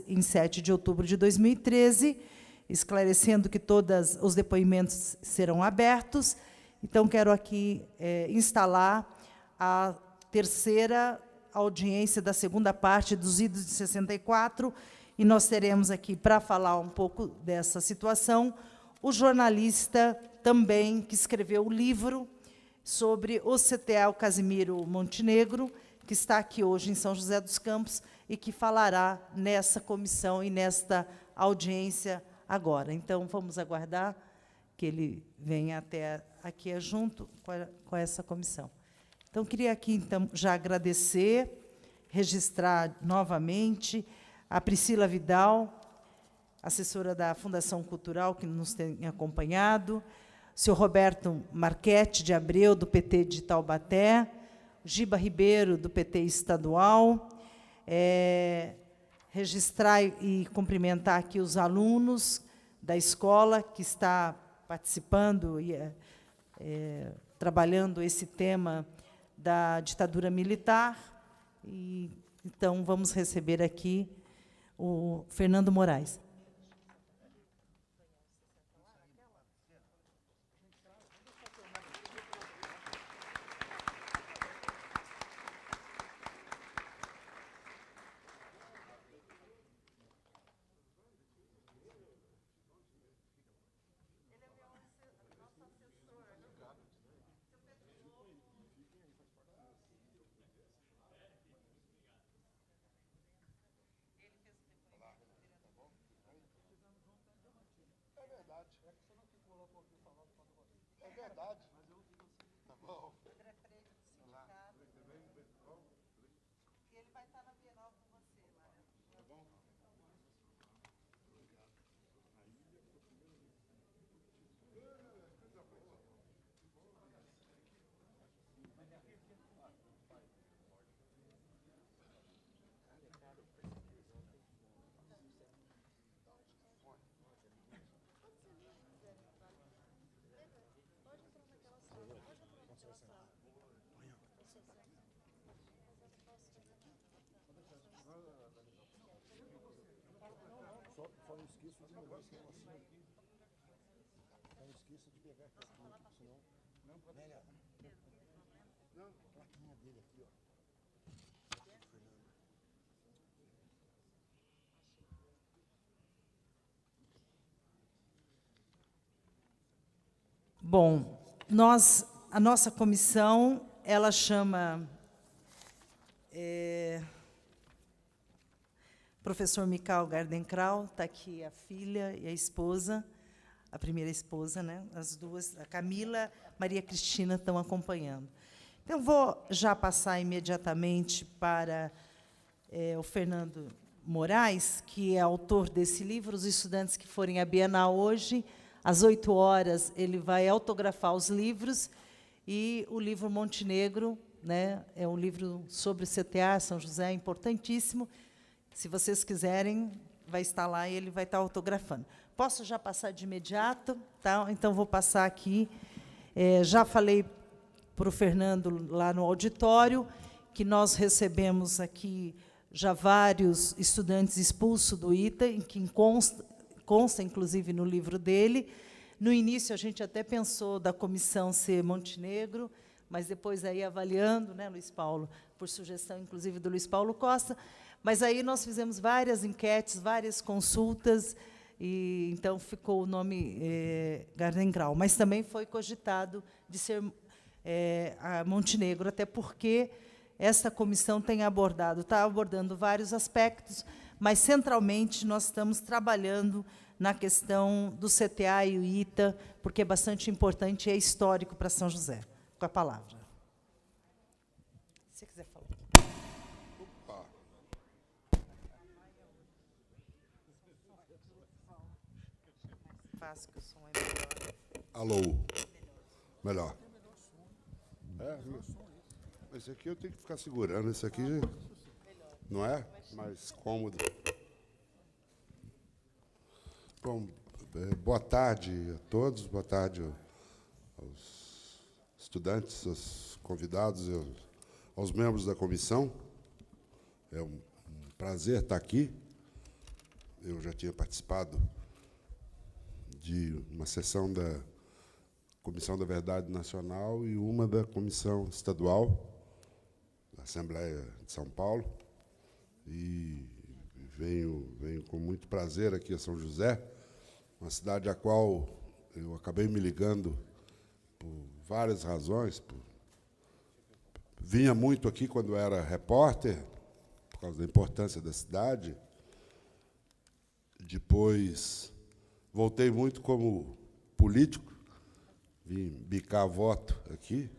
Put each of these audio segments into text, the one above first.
em 7 de outubro de 2013, esclarecendo que todos os depoimentos serão abertos. Então, quero aqui instalar a terceira audiência da segunda parte dos idos de 64, e nós teremos aqui, para falar um pouco dessa situação, o jornalista também que escreveu o livro sobre o CTA, o Casimiro Montenegro, que está aqui hoje em São José dos Campos e que falará nessa comissão e nesta audiência agora. Então, vamos aguardar que ele venha até aqui junto com essa comissão. Então, queria aqui, então, já agradecer, registrar novamente a Priscila Vidal, assessora da Fundação Cultural, que nos tem acompanhado, o senhor Roberto Marchetti de Abreu, do PT de Taubaté, Giba Ribeiro, do PT estadual, registrar e cumprimentar aqui os alunos da escola que está participando e trabalhando esse tema da ditadura militar. E, então, vamos receber aqui o Fernando Moraes. É verdade. Tá bom. André Freire, do sindicato. E ele vai estar na Bienal com você, Mário. Tá bom? Só não esqueça de melhor esse negocinho aqui. Não esqueça de pegar aqui, senão... Não, pode deixar. Não, a plaquinha dele aqui, ó. Bom, a nossa comissão, ela chama professor Michael Gardenkrau, está aqui a filha e a esposa, a primeira esposa, né? As duas, a Camila, Maria Cristina, estão acompanhando. Então, vou já passar imediatamente para o Fernando Moraes, que é autor desse livro. Os estudantes que forem à Bienal hoje, às 8 horas, ele vai autografar os livros, e o livro Montenegro, né, é um livro sobre o CTA, São José, importantíssimo. Se vocês quiserem, vai estar lá e ele vai estar autografando. Posso já passar de imediato? Tá? Então, vou passar aqui. Já falei para o Fernando, lá no auditório, que nós recebemos aqui já vários estudantes expulsos do ITA, em que consta, inclusive, no livro dele. No início, a gente até pensou da comissão ser Montenegro, mas depois, aí avaliando, né, Luiz Paulo, por sugestão, inclusive, do Luiz Paulo Costa, mas aí nós fizemos várias enquetes, várias consultas, e então ficou o nome Gardenkrau. Mas também foi cogitado de ser a Montenegro, até porque essa comissão está abordando vários aspectos, mas, centralmente, nós estamos trabalhando na questão do CTA e o ITA, porque é bastante importante e é histórico para São José. Com a palavra. Se você quiser falar. Opa. Fácil, que o som é melhor. Alô. Melhor. Esse aqui eu tenho que ficar segurando. Esse aqui não é mais cômodo. Bom, boa tarde a todos. Boa tarde aos estudantes, aos convidados e aos membros da comissão. É um prazer estar aqui. eu já tinha participado de uma sessão da Comissão da Verdade Nacional e uma da Comissão Estadual da Assembleia de São Paulo. E venho com muito prazer aqui a São José, uma cidade à qual eu acabei me ligando por várias razões. Vinha muito aqui quando era repórter, por causa da importância da cidade. Depois, voltei muito como político, vim bicar voto aqui.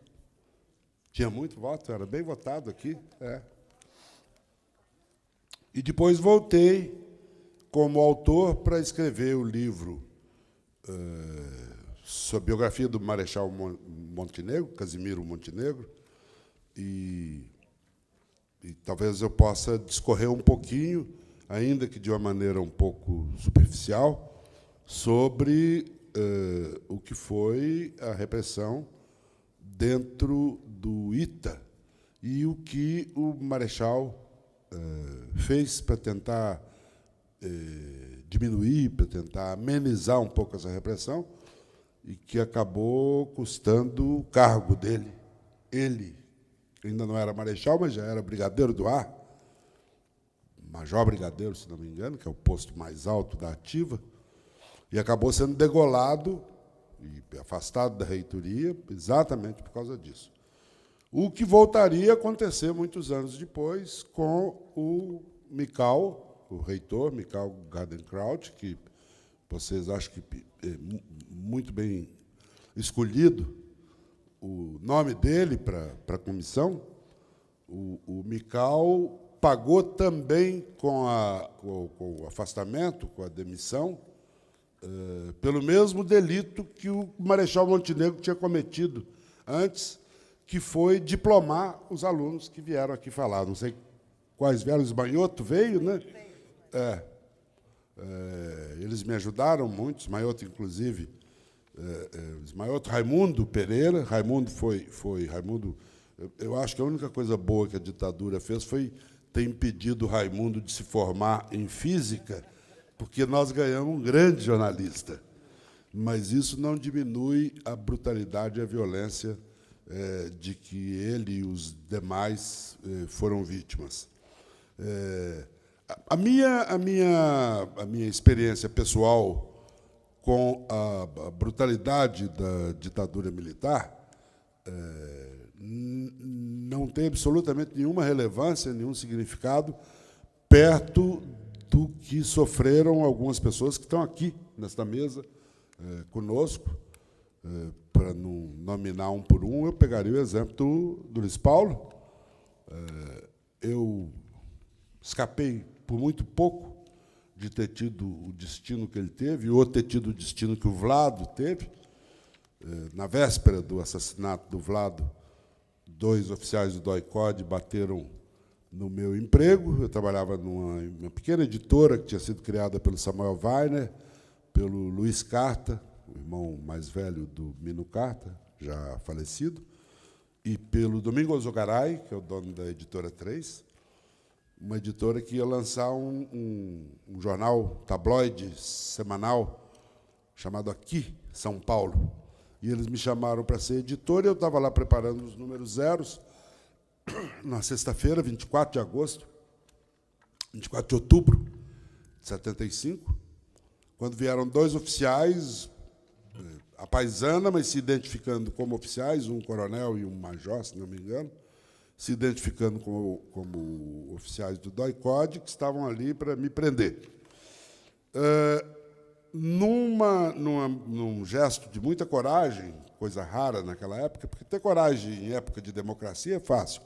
Tinha muito voto, era bem votado aqui. E depois voltei como autor para escrever o livro sobre a biografia do Marechal Montenegro, Casimiro Montenegro, e talvez eu possa discorrer um pouquinho, ainda que de uma maneira um pouco superficial, sobre o que foi a repressão dentro do ITA e o que o Marechal fez para tentar diminuir, para tentar amenizar um pouco essa repressão, e que acabou custando o cargo dele. Ele ainda não era marechal, mas já era brigadeiro do ar, major brigadeiro, se não me engano, que é o posto mais alto da ativa, e acabou sendo degolado e afastado da reitoria exatamente por causa disso. O que voltaria a acontecer muitos anos depois com o Mikal, o reitor, Mikal Gardenkraut, que vocês acham que é muito bem escolhido o nome dele para a comissão. O Mikal pagou também com o afastamento, com a demissão, pelo mesmo delito que o Marechal Montenegro tinha cometido antes, que foi diplomar os alunos que vieram aqui falar. Não sei quais vieram, o Esmanhoto veio, né? Eles me ajudaram muito, Esmanhoto, inclusive, Esmanhoto, Raimundo Pereira. Raimundo Raimundo, eu acho que a única coisa boa que a ditadura fez foi ter impedido o Raimundo de se formar em física, porque nós ganhamos um grande jornalista. Mas isso não diminui a brutalidade e a violência de que ele e os demais foram vítimas. A minha experiência pessoal com a brutalidade da ditadura militar não tem absolutamente nenhuma relevância, nenhum significado perto do que sofreram algumas pessoas que estão aqui, nesta mesa, conosco. Para não nominar um por um, eu pegaria o exemplo do Luiz Paulo. Eu escapei por muito pouco de ter tido o destino que ele teve, ou ter tido o destino que o Vlado teve. Na véspera do assassinato do Vlado, 2 oficiais do DOI-CODE bateram no meu emprego. Eu trabalhava numa pequena editora que tinha sido criada pelo Samuel Weiner, pelo Luiz Carta, o irmão mais velho do Mino Carta, já falecido, e pelo Domingos Ogaray, que é o dono da Editora 3, uma editora que ia lançar um jornal tabloide semanal chamado Aqui, São Paulo. E eles me chamaram para ser editor, e eu estava lá preparando os números zeros, na sexta-feira, 24 de agosto, 24 de outubro de 75, quando vieram 2 oficiais, a paisana, mas se identificando como oficiais, um coronel e um major, se não me engano, se identificando como oficiais do DOI-CODE, que estavam ali para me prender. Num gesto de muita coragem, coisa rara naquela época, porque ter coragem em época de democracia é fácil.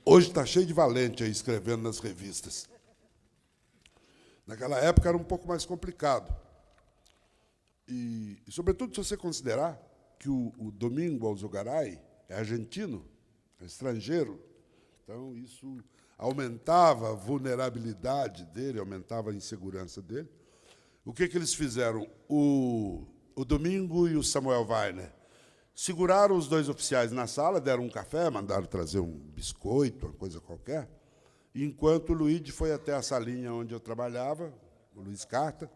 Hoje está cheio de valente aí escrevendo nas revistas. Naquela época era um pouco mais complicado. E sobretudo, se você considerar que o Domingos Ogaray é argentino, é estrangeiro, então isso aumentava a vulnerabilidade dele, aumentava a insegurança dele. O que eles fizeram? O Domingo e o Samuel Weiner seguraram os 2 oficiais na sala, deram um café, mandaram trazer um biscoito, uma coisa qualquer, enquanto o Luigi foi até a salinha onde eu trabalhava, o Luiz Carta,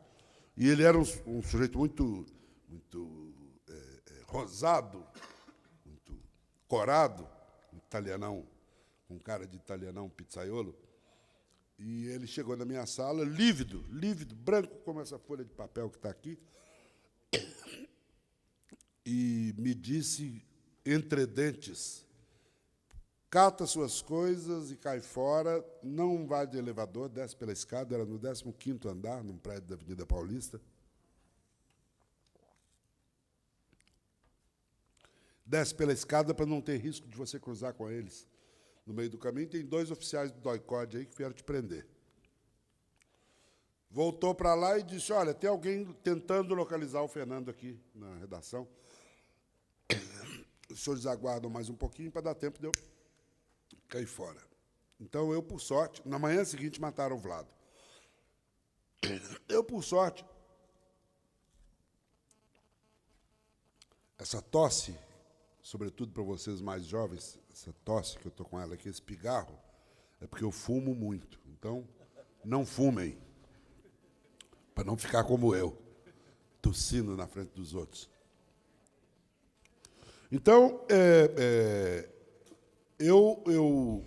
e ele era um sujeito muito rosado, muito corado, um italianão, um cara de italianão pizzaiolo, e ele chegou na minha sala, lívido, branco como essa folha de papel que está aqui, e me disse, entre dentes, cata suas coisas e cai fora, não vai de elevador, desce pela escada, era no 15º andar, num prédio da Avenida Paulista. Desce pela escada para não ter risco de você cruzar com eles. No meio do caminho tem 2 oficiais do DOI-CODE aí que vieram te prender. Voltou para lá e disse, olha, tem alguém tentando localizar o Fernando aqui na redação. Os senhores aguardam mais um pouquinho para dar tempo de eu cair fora. Então, eu, por sorte, na manhã seguinte mataram o Vlado. Eu, por sorte, essa tosse, sobretudo para vocês mais jovens, essa tosse que eu estou com ela aqui, esse pigarro, é porque eu fumo muito. Então, não fumem, para não ficar como eu, tossindo na frente dos outros. Então, eu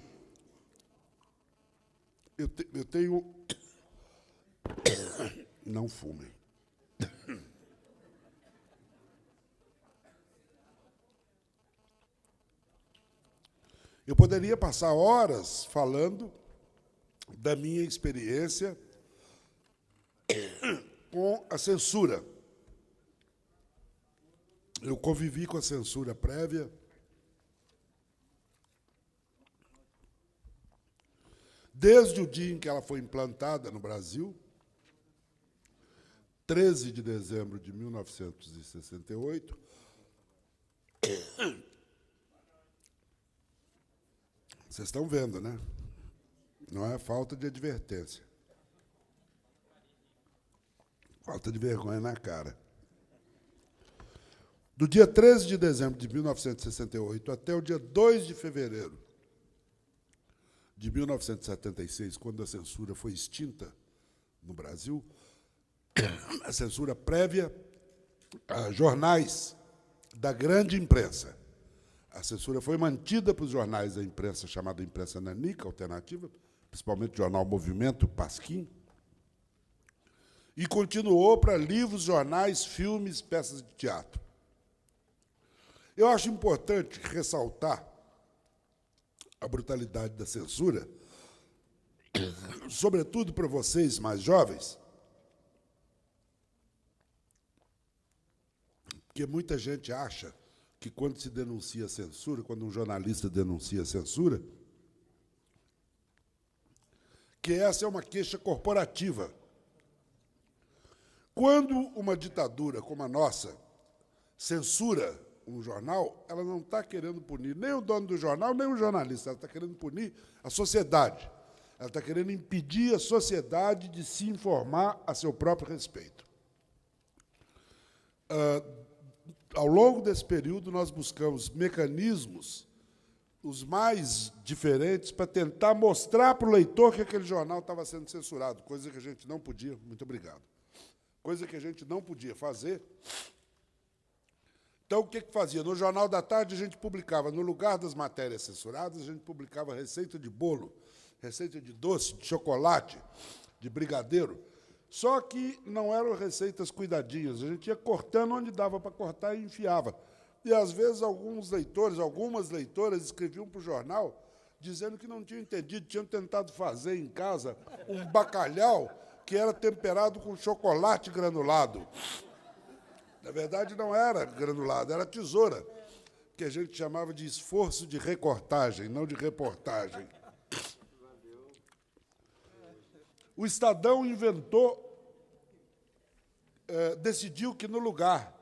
tenho... Não fumem. Eu poderia passar horas falando da minha experiência com a censura. Eu convivi com a censura prévia desde o dia em que ela foi implantada no Brasil, 13 de dezembro de 1968, vocês estão vendo, né? Não é falta de advertência. Falta de vergonha na cara. Do dia 13 de dezembro de 1968 até o dia 2 de fevereiro de 1976, quando a censura foi extinta no Brasil, a censura prévia a jornais da grande imprensa. A censura foi mantida para os jornais da imprensa, chamada imprensa nanica, alternativa, principalmente o jornal Movimento, Pasquim, e continuou para livros, jornais, filmes, peças de teatro. Eu acho importante ressaltar a brutalidade da censura, sobretudo para vocês mais jovens, porque muita gente acha que, quando se denuncia censura, quando um jornalista denuncia censura, que essa é uma queixa corporativa. Quando uma ditadura como a nossa censura um jornal, ela não está querendo punir nem o dono do jornal, nem o jornalista, ela está querendo punir a sociedade. Ela está querendo impedir a sociedade de se informar a seu próprio respeito. Ao longo desse período, nós buscamos mecanismos os mais diferentes para tentar mostrar para o leitor que aquele jornal estava sendo censurado, coisa que a gente não podia, muito obrigado, coisa que a gente não podia fazer. Então, o que fazia? No Jornal da Tarde, a gente publicava, no lugar das matérias censuradas, a gente publicava receita de bolo, receita de doce, de chocolate, de brigadeiro. Só que não eram receitas cuidadinhas. A gente ia cortando onde dava para cortar e enfiava. E, às vezes, alguns leitores, algumas leitoras escreviam para o jornal dizendo que não tinham entendido, tinham tentado fazer em casa um bacalhau que era temperado com chocolate granulado. Na verdade, não era granulado, era tesoura, que a gente chamava de esforço de recortagem, não de reportagem. O Estadão decidiu que, no lugar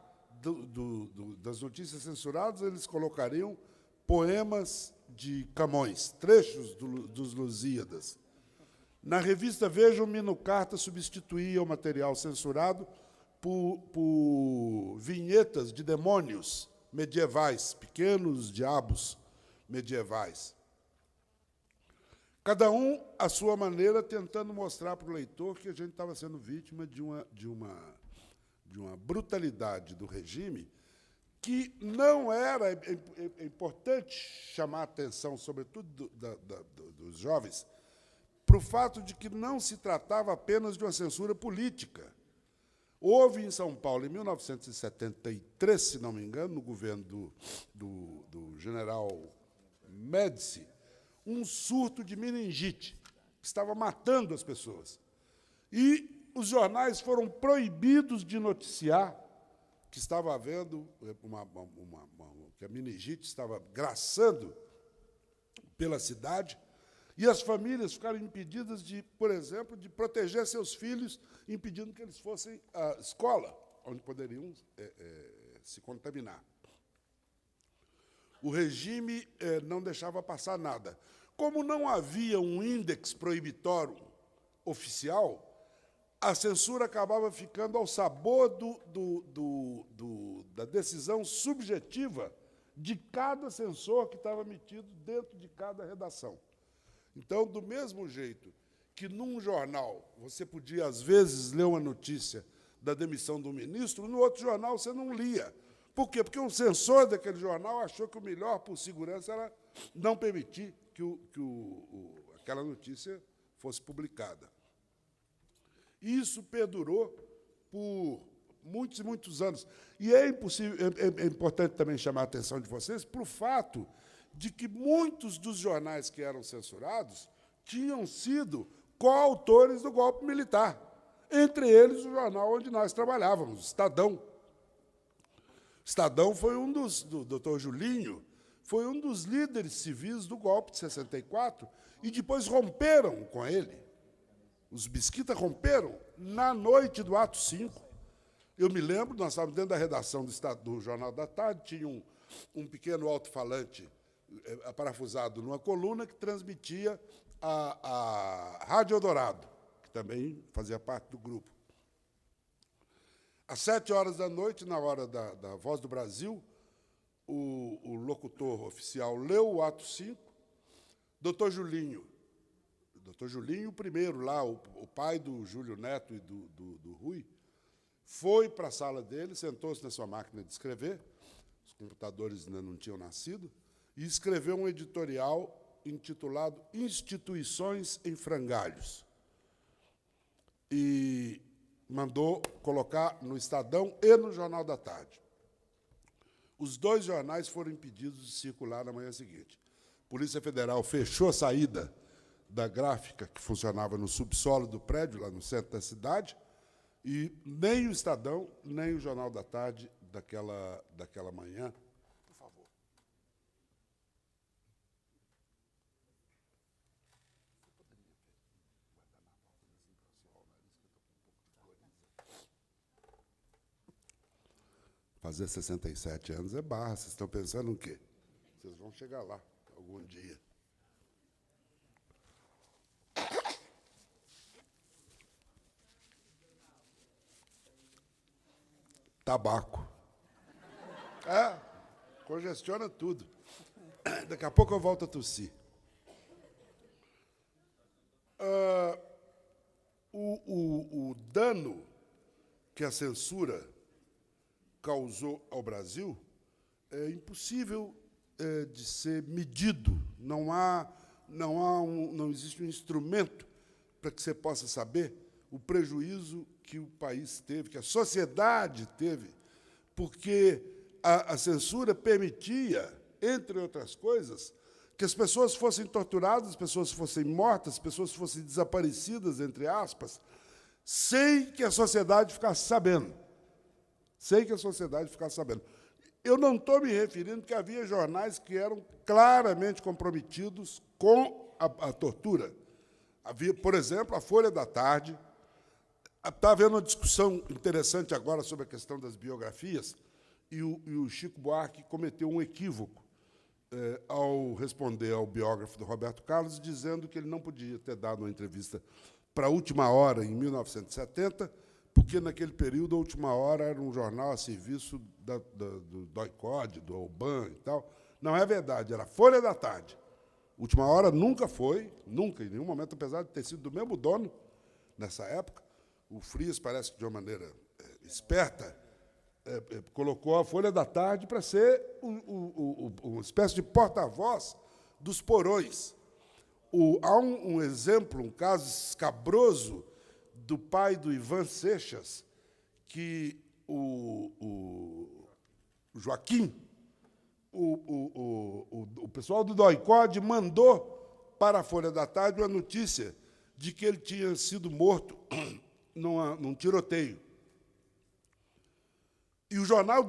das notícias censuradas, eles colocariam poemas de Camões, trechos dos Lusíadas. Na revista Veja, o Mino Carta substituía o material censurado por vinhetas de demônios medievais, pequenos diabos medievais. Cada um, à sua maneira, tentando mostrar para o leitor que a gente estava sendo vítima de uma brutalidade do regime que não era... É importante chamar a atenção, sobretudo dos jovens, para o fato de que não se tratava apenas de uma censura política. Houve em São Paulo, em 1973, se não me engano, no governo do general Médici, um surto de meningite, que estava matando as pessoas. E os jornais foram proibidos de noticiar que estava havendo que a meningite estava graçando pela cidade, e as famílias ficaram impedidas de, por exemplo, de proteger seus filhos, impedindo que eles fossem à escola, onde poderiam se contaminar. O regime não deixava passar nada. Como não havia um índex proibitório oficial, a censura acabava ficando ao sabor da decisão subjetiva de cada censor que estava metido dentro de cada redação. Então, do mesmo jeito que, num jornal, você podia, às vezes, ler uma notícia da demissão do ministro, no outro jornal você não lia. Por quê? Porque um censor daquele jornal achou que o melhor, por segurança, era não permitir que aquela notícia fosse publicada. Isso perdurou por muitos e muitos anos. E é importante também chamar a atenção de vocês para o fato de que muitos dos jornais que eram censurados tinham sido coautores do golpe militar, entre eles o jornal onde nós trabalhávamos, o Estadão. Estadão foi do Dr. Julinho, foi um dos líderes civis do golpe de 64, e depois romperam com ele. Os Mesquita romperam na noite do ato 5. Eu me lembro, nós estávamos dentro da redação do Jornal da Tarde, tinha um pequeno alto-falante parafusado numa coluna que transmitia a Rádio Eldorado, que também fazia parte do grupo. Às 7h, na hora da Voz do Brasil, o locutor oficial leu o ato 5, Dr. Julinho, o primeiro lá, o pai do Júlio Neto e do Rui, foi para a sala dele, sentou-se na sua máquina de escrever, os computadores ainda não tinham nascido, e escreveu um editorial intitulado Instituições em Frangalhos. E mandou colocar no Estadão e no Jornal da Tarde. Os dois jornais foram impedidos de circular na manhã seguinte. A Polícia Federal fechou a saída da gráfica que funcionava no subsolo do prédio, lá no centro da cidade, e nem o Estadão, nem o Jornal da Tarde daquela manhã. Por favor. Fazer 67 anos é barra. Vocês estão pensando o quê? Vocês vão chegar lá algum dia. Tabaco. Congestiona tudo. Daqui a pouco eu volto a tossir. O dano que a censura causou ao Brasil é impossível de ser medido. Não existe um instrumento para que você possa saber o prejuízo que o país teve, que a sociedade teve, porque a censura permitia, entre outras coisas, que as pessoas fossem torturadas, as pessoas fossem mortas, as pessoas fossem desaparecidas, entre aspas, sem que a sociedade ficasse sabendo. Sem que a sociedade ficasse sabendo. Eu não estou me referindo que havia jornais que eram claramente comprometidos com a tortura. Havia, por exemplo, a Folha da Tarde. Está havendo uma discussão interessante agora sobre a questão das biografias, e o Chico Buarque cometeu um equívoco ao responder ao biógrafo do Roberto Carlos, dizendo que ele não podia ter dado uma entrevista para a Última Hora, em 1970, porque, naquele período, a Última Hora era um jornal a serviço do DOI-CODE, do OBAN e tal. Não é verdade, era a Folha da Tarde. Última Hora nunca foi, nunca, em nenhum momento, apesar de ter sido do mesmo dono nessa época. O Frias, parece que de uma maneira esperta, colocou a Folha da Tarde para ser uma espécie de porta-voz dos porões. Há um exemplo, um caso escabroso do pai do Ivan Seixas, que o Joaquim, o pessoal do DOI-CODE mandou para a Folha da Tarde uma notícia de que ele tinha sido morto num tiroteio. E o jornal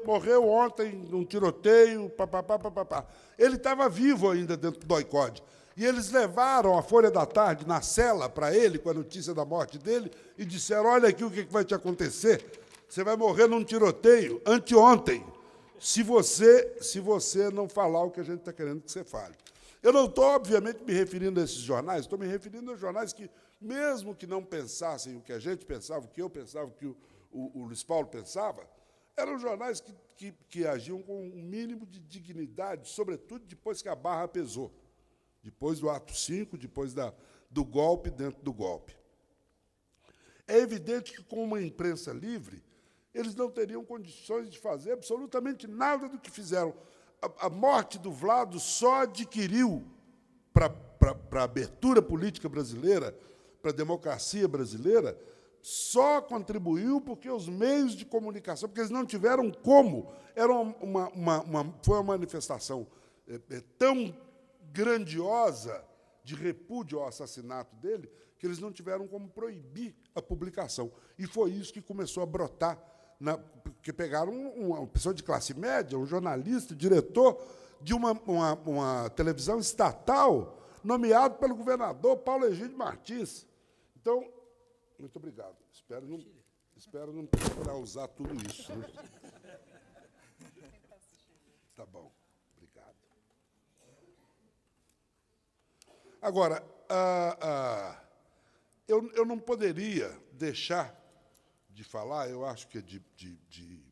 morreu ontem num tiroteio, papapá. Ele estava vivo ainda dentro do DOI-CODE. E eles levaram a Folha da Tarde na cela para ele, com a notícia da morte dele, e disseram, olha aqui o que vai te acontecer. Você vai morrer num tiroteio anteontem, se você não falar o que a gente está querendo que você fale. Eu não estou, obviamente, me referindo a esses jornais, estou me referindo a jornais que, mesmo que não pensassem o que a gente pensava, o que eu pensava, o que o Luiz Paulo pensava, eram jornais que agiam com um mínimo de dignidade, sobretudo depois que a barra pesou, depois do ato 5, depois do golpe dentro do golpe. É evidente que, com uma imprensa livre, eles não teriam condições de fazer absolutamente nada do que fizeram. A morte do Vlado só adquiriu, para a abertura política brasileira, para a democracia brasileira, só contribuiu porque os meios de comunicação, porque eles não tiveram como. Foi uma manifestação tão grandiosa de repúdio ao assassinato dele, que eles não tiveram como proibir a publicação. E foi isso que começou a brotar, porque pegaram uma pessoa de classe média, um jornalista, diretor de uma televisão estatal, nomeado pelo governador Paulo Egídio Martins. Então, muito obrigado. Espero não precisar usar tudo isso. Né? Tá bom. Obrigado. Agora, eu não poderia deixar de falar, eu acho que é de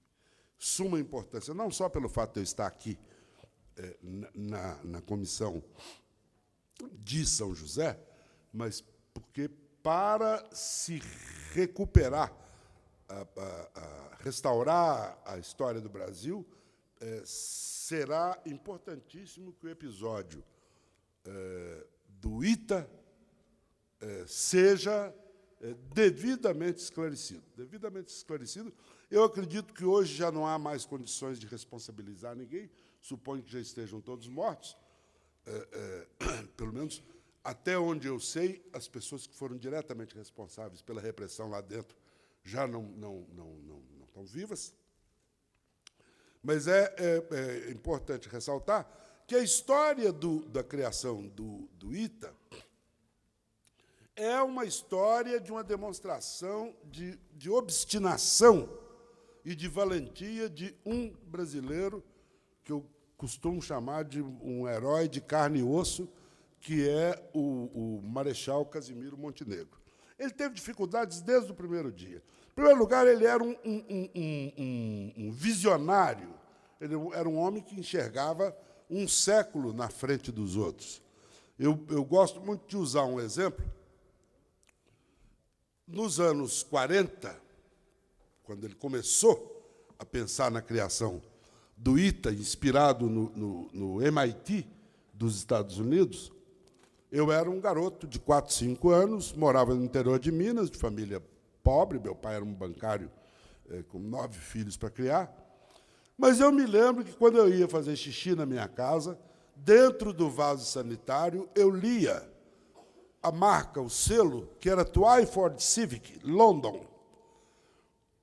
suma importância, não só pelo fato de eu estar aqui na comissão de São José, mas porque, para se recuperar, restaurar a história do Brasil, será importantíssimo que o episódio do ITA seja devidamente esclarecido. Devidamente esclarecido. Eu acredito que hoje já não há mais condições de responsabilizar ninguém, suponho que já estejam todos mortos, pelo menos até onde eu sei, as pessoas que foram diretamente responsáveis pela repressão lá dentro já não estão vivas. Mas é importante ressaltar que a história da criação do ITA é uma história de uma demonstração de obstinação e de valentia de um brasileiro que eu costumo chamar de um herói de carne e osso, que é o Marechal Casimiro Montenegro. Ele teve dificuldades desde o primeiro dia. Em primeiro lugar, ele era um visionário, ele era um homem que enxergava um século na frente dos outros. Eu gosto muito de usar um exemplo. Nos anos 40, quando ele começou a pensar na criação do ITA, inspirado no MIT dos Estados Unidos, eu era um garoto de 4, 5 anos, morava no interior de Minas, de família pobre, meu pai era um bancário com 9 filhos para criar, mas eu me lembro que, quando eu ia fazer xixi na minha casa, dentro do vaso sanitário, eu lia a marca, o selo, que era Twyford Civic, London.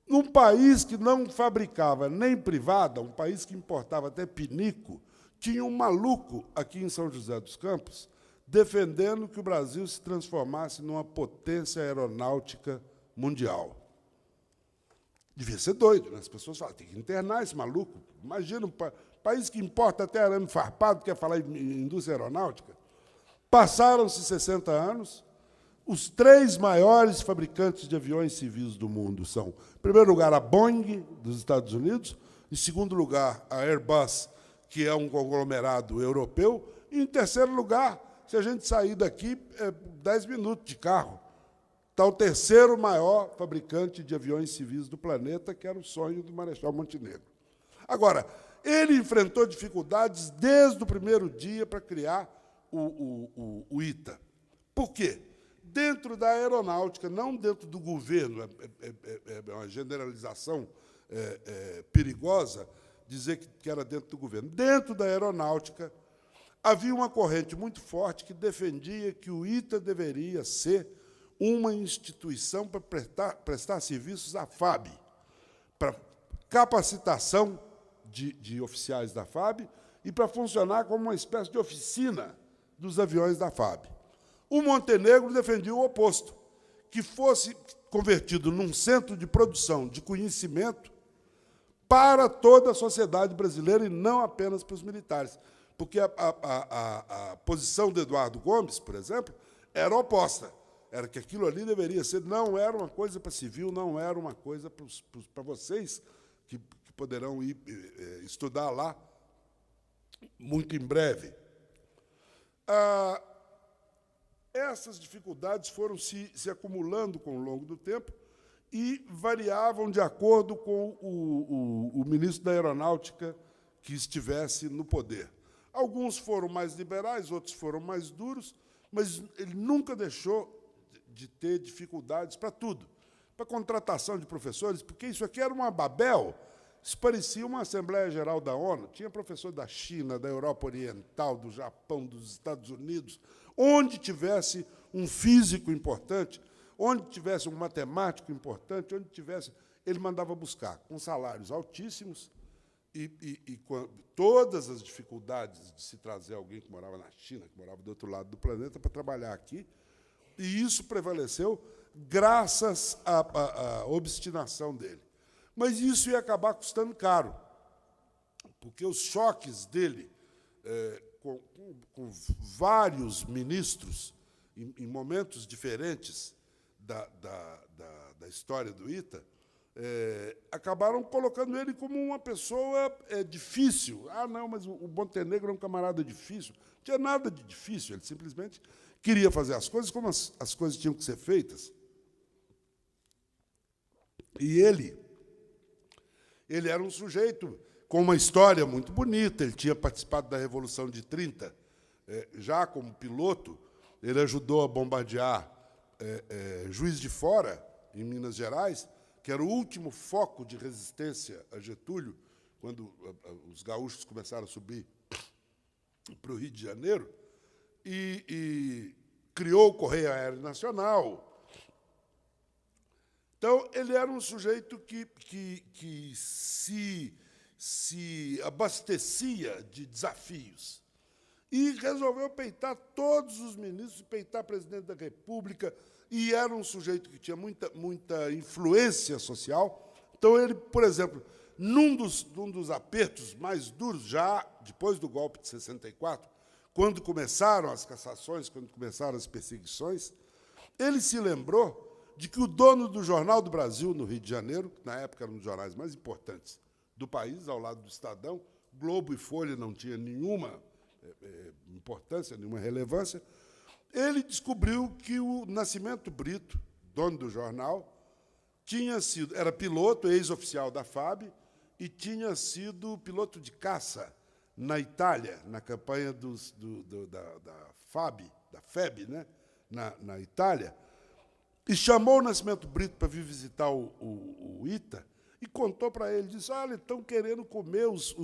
Num país que não fabricava nem privada, um país que importava até pinico, tinha um maluco aqui em São José dos Campos defendendo que o Brasil se transformasse numa potência aeronáutica mundial. Devia ser doido, né? As pessoas falam, tem que internar esse maluco. Imagina um país que importa até arame farpado, quer falar em indústria aeronáutica. Passaram-se 60 anos, os 3 maiores fabricantes de aviões civis do mundo são, em primeiro lugar, a Boeing, dos Estados Unidos, em segundo lugar, a Airbus, que é um conglomerado europeu, E, em terceiro lugar, se a gente sair daqui, 10 minutos de carro, está o terceiro maior fabricante de aviões civis do planeta, que era o sonho do Marechal Montenegro. Agora, ele enfrentou dificuldades desde o primeiro dia para criar o ITA. Por quê? Dentro da aeronáutica, não dentro do governo, é uma generalização perigosa dizer que era dentro do governo. Dentro da aeronáutica, havia uma corrente muito forte que defendia que o ITA deveria ser uma instituição para prestar serviços à FAB, para capacitação de oficiais da FAB e para funcionar como uma espécie de oficina dos aviões da FAB. O Montenegro defendia o oposto, que fosse convertido num centro de produção de conhecimento para toda a sociedade brasileira e não apenas para os militares. Porque a posição do Eduardo Gomes, por exemplo, era oposta. Era que aquilo ali deveria ser, não era uma coisa para civil, não era uma coisa para vocês, que poderão ir estudar lá muito em breve. Essas dificuldades foram se acumulando ao longo do tempo e variavam de acordo com o ministro da Aeronáutica que estivesse no poder. Alguns foram mais liberais, outros foram mais duros, mas ele nunca deixou de ter dificuldades para tudo. Para contratação de professores, porque isso aqui era uma Babel, isso parecia uma Assembleia Geral da ONU. Tinha professor da China, da Europa Oriental, do Japão, dos Estados Unidos. Onde tivesse um físico importante, onde tivesse um matemático importante, onde tivesse, ele mandava buscar, com salários altíssimos, e com todas as dificuldades de se trazer alguém que morava na China, que morava do outro lado do planeta, para trabalhar aqui. E isso prevaleceu graças à obstinação dele. Mas isso ia acabar custando caro, porque os choques dele com vários ministros, em momentos diferentes da história do ITA, acabaram colocando ele como uma pessoa difícil. Ah, não, mas o Montenegro é um camarada difícil. Não tinha nada de difícil, ele simplesmente queria fazer as coisas como as coisas tinham que ser feitas. E ele era um sujeito com uma história muito bonita. Ele tinha participado da Revolução de 30, já como piloto. Ele ajudou a bombardear Juiz de Fora, em Minas Gerais, que era o último foco de resistência a Getúlio, quando os gaúchos começaram a subir para o Rio de Janeiro, e criou o Correio Aéreo Nacional. Então, ele era um sujeito que se abastecia de desafios e resolveu peitar todos os ministros, peitar o presidente da República, e era um sujeito que tinha muita influência social. Então, ele, por exemplo, num dos apertos mais duros, já depois do golpe de 64, quando começaram as cassações, quando começaram as perseguições, ele se lembrou de que o dono do Jornal do Brasil, no Rio de Janeiro, que na época era um dos jornais mais importantes do país, ao lado do Estadão, Globo e Folha não tinha nenhuma importância, nenhuma relevância, ele descobriu que o Nascimento Brito, dono do jornal, era piloto, ex-oficial da FAB, e tinha sido piloto de caça na Itália, na campanha da FEB, né? na Itália, e chamou o Nascimento Brito para vir visitar o ITA e contou para ele, disse, olha, estão querendo comer os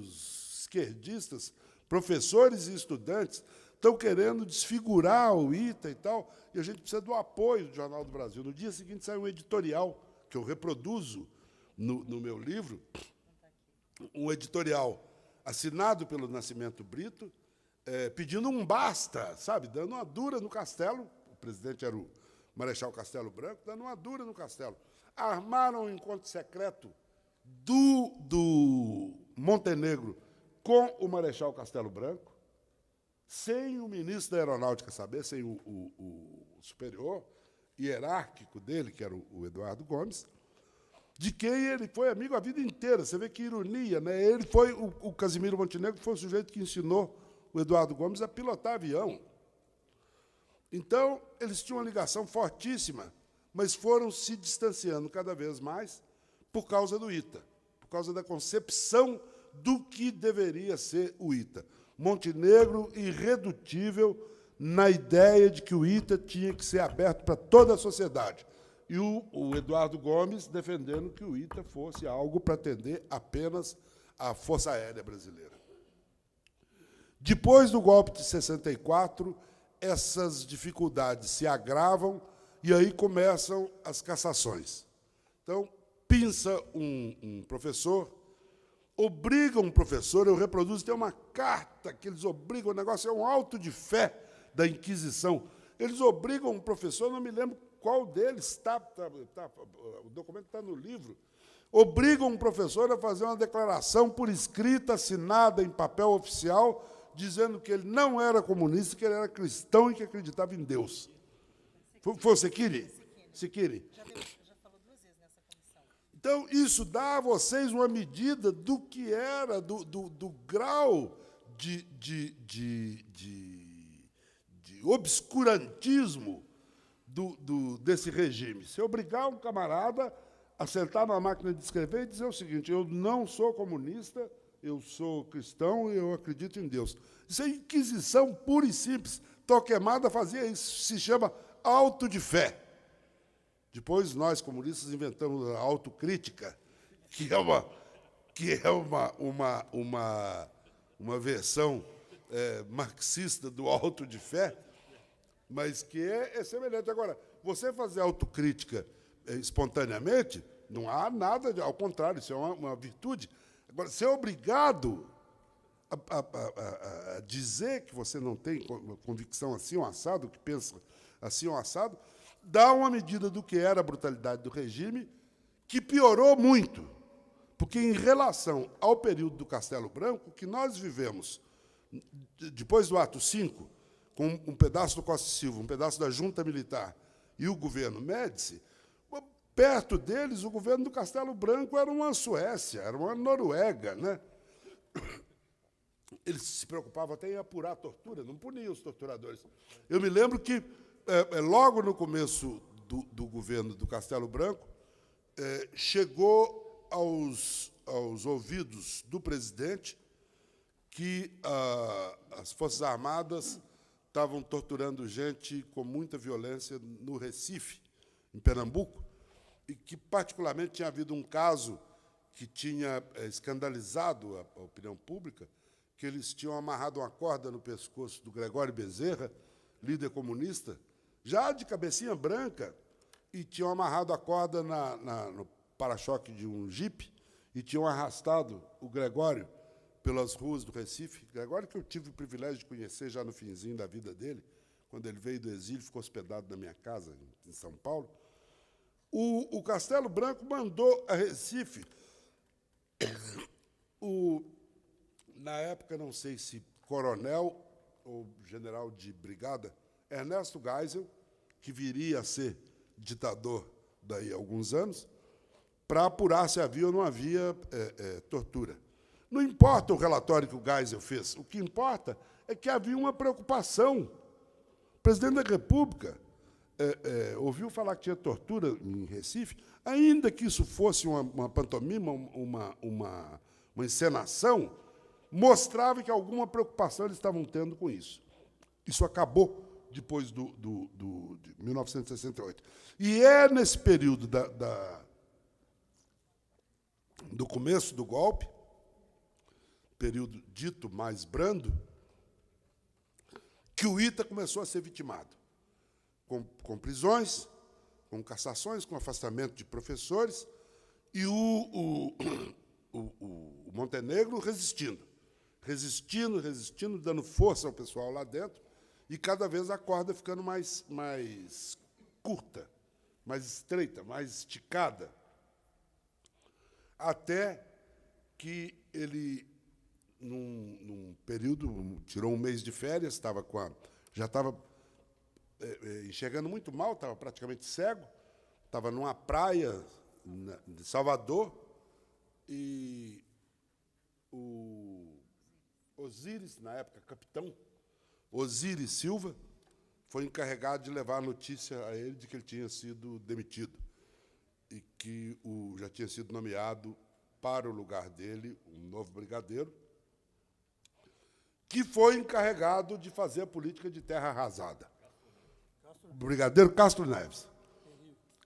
esquerdistas, professores e estudantes, estão querendo desfigurar o ITA e tal, e a gente precisa do apoio do Jornal do Brasil. No dia seguinte saiu um editorial, que eu reproduzo no meu livro, um editorial assinado pelo Nascimento Brito, pedindo um basta, sabe, dando uma dura no Castelo. O presidente era o Marechal Castelo Branco, dando uma dura no Castelo. Armaram um encontro secreto do Montenegro com o Marechal Castelo Branco, sem o ministro da Aeronáutica saber, sem o superior hierárquico dele, que era o Eduardo Gomes, de quem ele foi amigo a vida inteira. Você vê que ironia, né? Ele foi, o Casimiro Montenegro foi o sujeito que ensinou o Eduardo Gomes a pilotar avião. Então, eles tinham uma ligação fortíssima, mas foram se distanciando cada vez mais por causa do ITA, por causa da concepção do que deveria ser o ITA. Montenegro irredutível na ideia de que o ITA tinha que ser aberto para toda a sociedade. E o Eduardo Gomes defendendo que o ITA fosse algo para atender apenas à Força Aérea Brasileira. Depois do golpe de 64, essas dificuldades se agravam e aí começam as cassações. Então, pinça um professor, obriga um professor, eu reproduzo, tem uma carta que eles obrigam, o negócio é um auto de fé da Inquisição. Eles obrigam um professor, não me lembro qual deles, o documento está no livro, obrigam um professor a fazer uma declaração por escrita, assinada em papel oficial, dizendo que ele não era comunista, que ele era cristão e que acreditava em Deus. Foi o Sequiri? Sequiri. Já falou 2 vezes nessa comissão. Então, isso dá a vocês uma medida do que era, do grau de obscurantismo desse regime. Se obrigar um camarada a sentar na máquina de escrever e dizer o seguinte: eu não sou comunista, eu sou cristão e eu acredito em Deus. Isso é Inquisição pura e simples. Torquemada fazia isso, se chama auto de fé. Depois, nós, comunistas, inventamos a autocrítica, que é uma versão marxista do auto de fé, mas que é semelhante. Agora, você fazer autocrítica espontaneamente, não há nada, ao contrário, isso é uma virtude. Agora, ser obrigado a dizer que você não tem convicção assim ou assado, que pensa assim ou assado, dá uma medida do que era a brutalidade do regime, que piorou muito, porque, em relação ao período do Castelo Branco, que nós vivemos, depois do ato 5, com um pedaço do Costa e Silva, um pedaço da junta militar e o governo Médici, perto deles, o governo do Castelo Branco era uma Suécia, era uma Noruega, né? Eles se preocupavam até em apurar a tortura, não puniam os torturadores. Eu me lembro que, logo no começo do governo do Castelo Branco, chegou aos ouvidos do presidente que as Forças Armadas estavam torturando gente com muita violência no Recife, em Pernambuco, e que, particularmente, tinha havido um caso que tinha escandalizado a opinião pública, que eles tinham amarrado uma corda no pescoço do Gregório Bezerra, líder comunista, já de cabecinha branca, e tinham amarrado a corda no para-choque de um jipe e tinham arrastado o Gregório pelas ruas do Recife. Gregório, que eu tive o privilégio de conhecer já no finzinho da vida dele, quando ele veio do exílio, ficou hospedado na minha casa, em São Paulo. O Castelo Branco mandou a Recife, na época, não sei se coronel ou general de brigada, Ernesto Geisel, que viria a ser ditador daí a alguns anos, para apurar se havia ou não havia tortura. Não importa o relatório que o Geisel fez, o que importa é que havia uma preocupação. O presidente da República ouviu falar que tinha tortura em Recife, ainda que isso fosse uma pantomima, uma encenação, mostrava que alguma preocupação eles estavam tendo com isso. Isso acabou depois de 1968. E é nesse período do começo do golpe, período dito mais brando, que o ITA começou a ser vitimado, com prisões, com cassações, com afastamento de professores, e o Montenegro resistindo, dando força ao pessoal lá dentro, e cada vez a corda ficando mais curta, mais estreita, mais esticada, até que ele, num período, tirou um mês de férias, já estava enxergando muito mal, estava praticamente cego, estava numa praia de Salvador, e Osíris, na época capitão, Osíris Silva, foi encarregado de levar a notícia a ele de que ele tinha sido demitido e que já tinha sido nomeado para o lugar dele um novo brigadeiro, que foi encarregado de fazer a política de terra arrasada. O brigadeiro Castro Neves.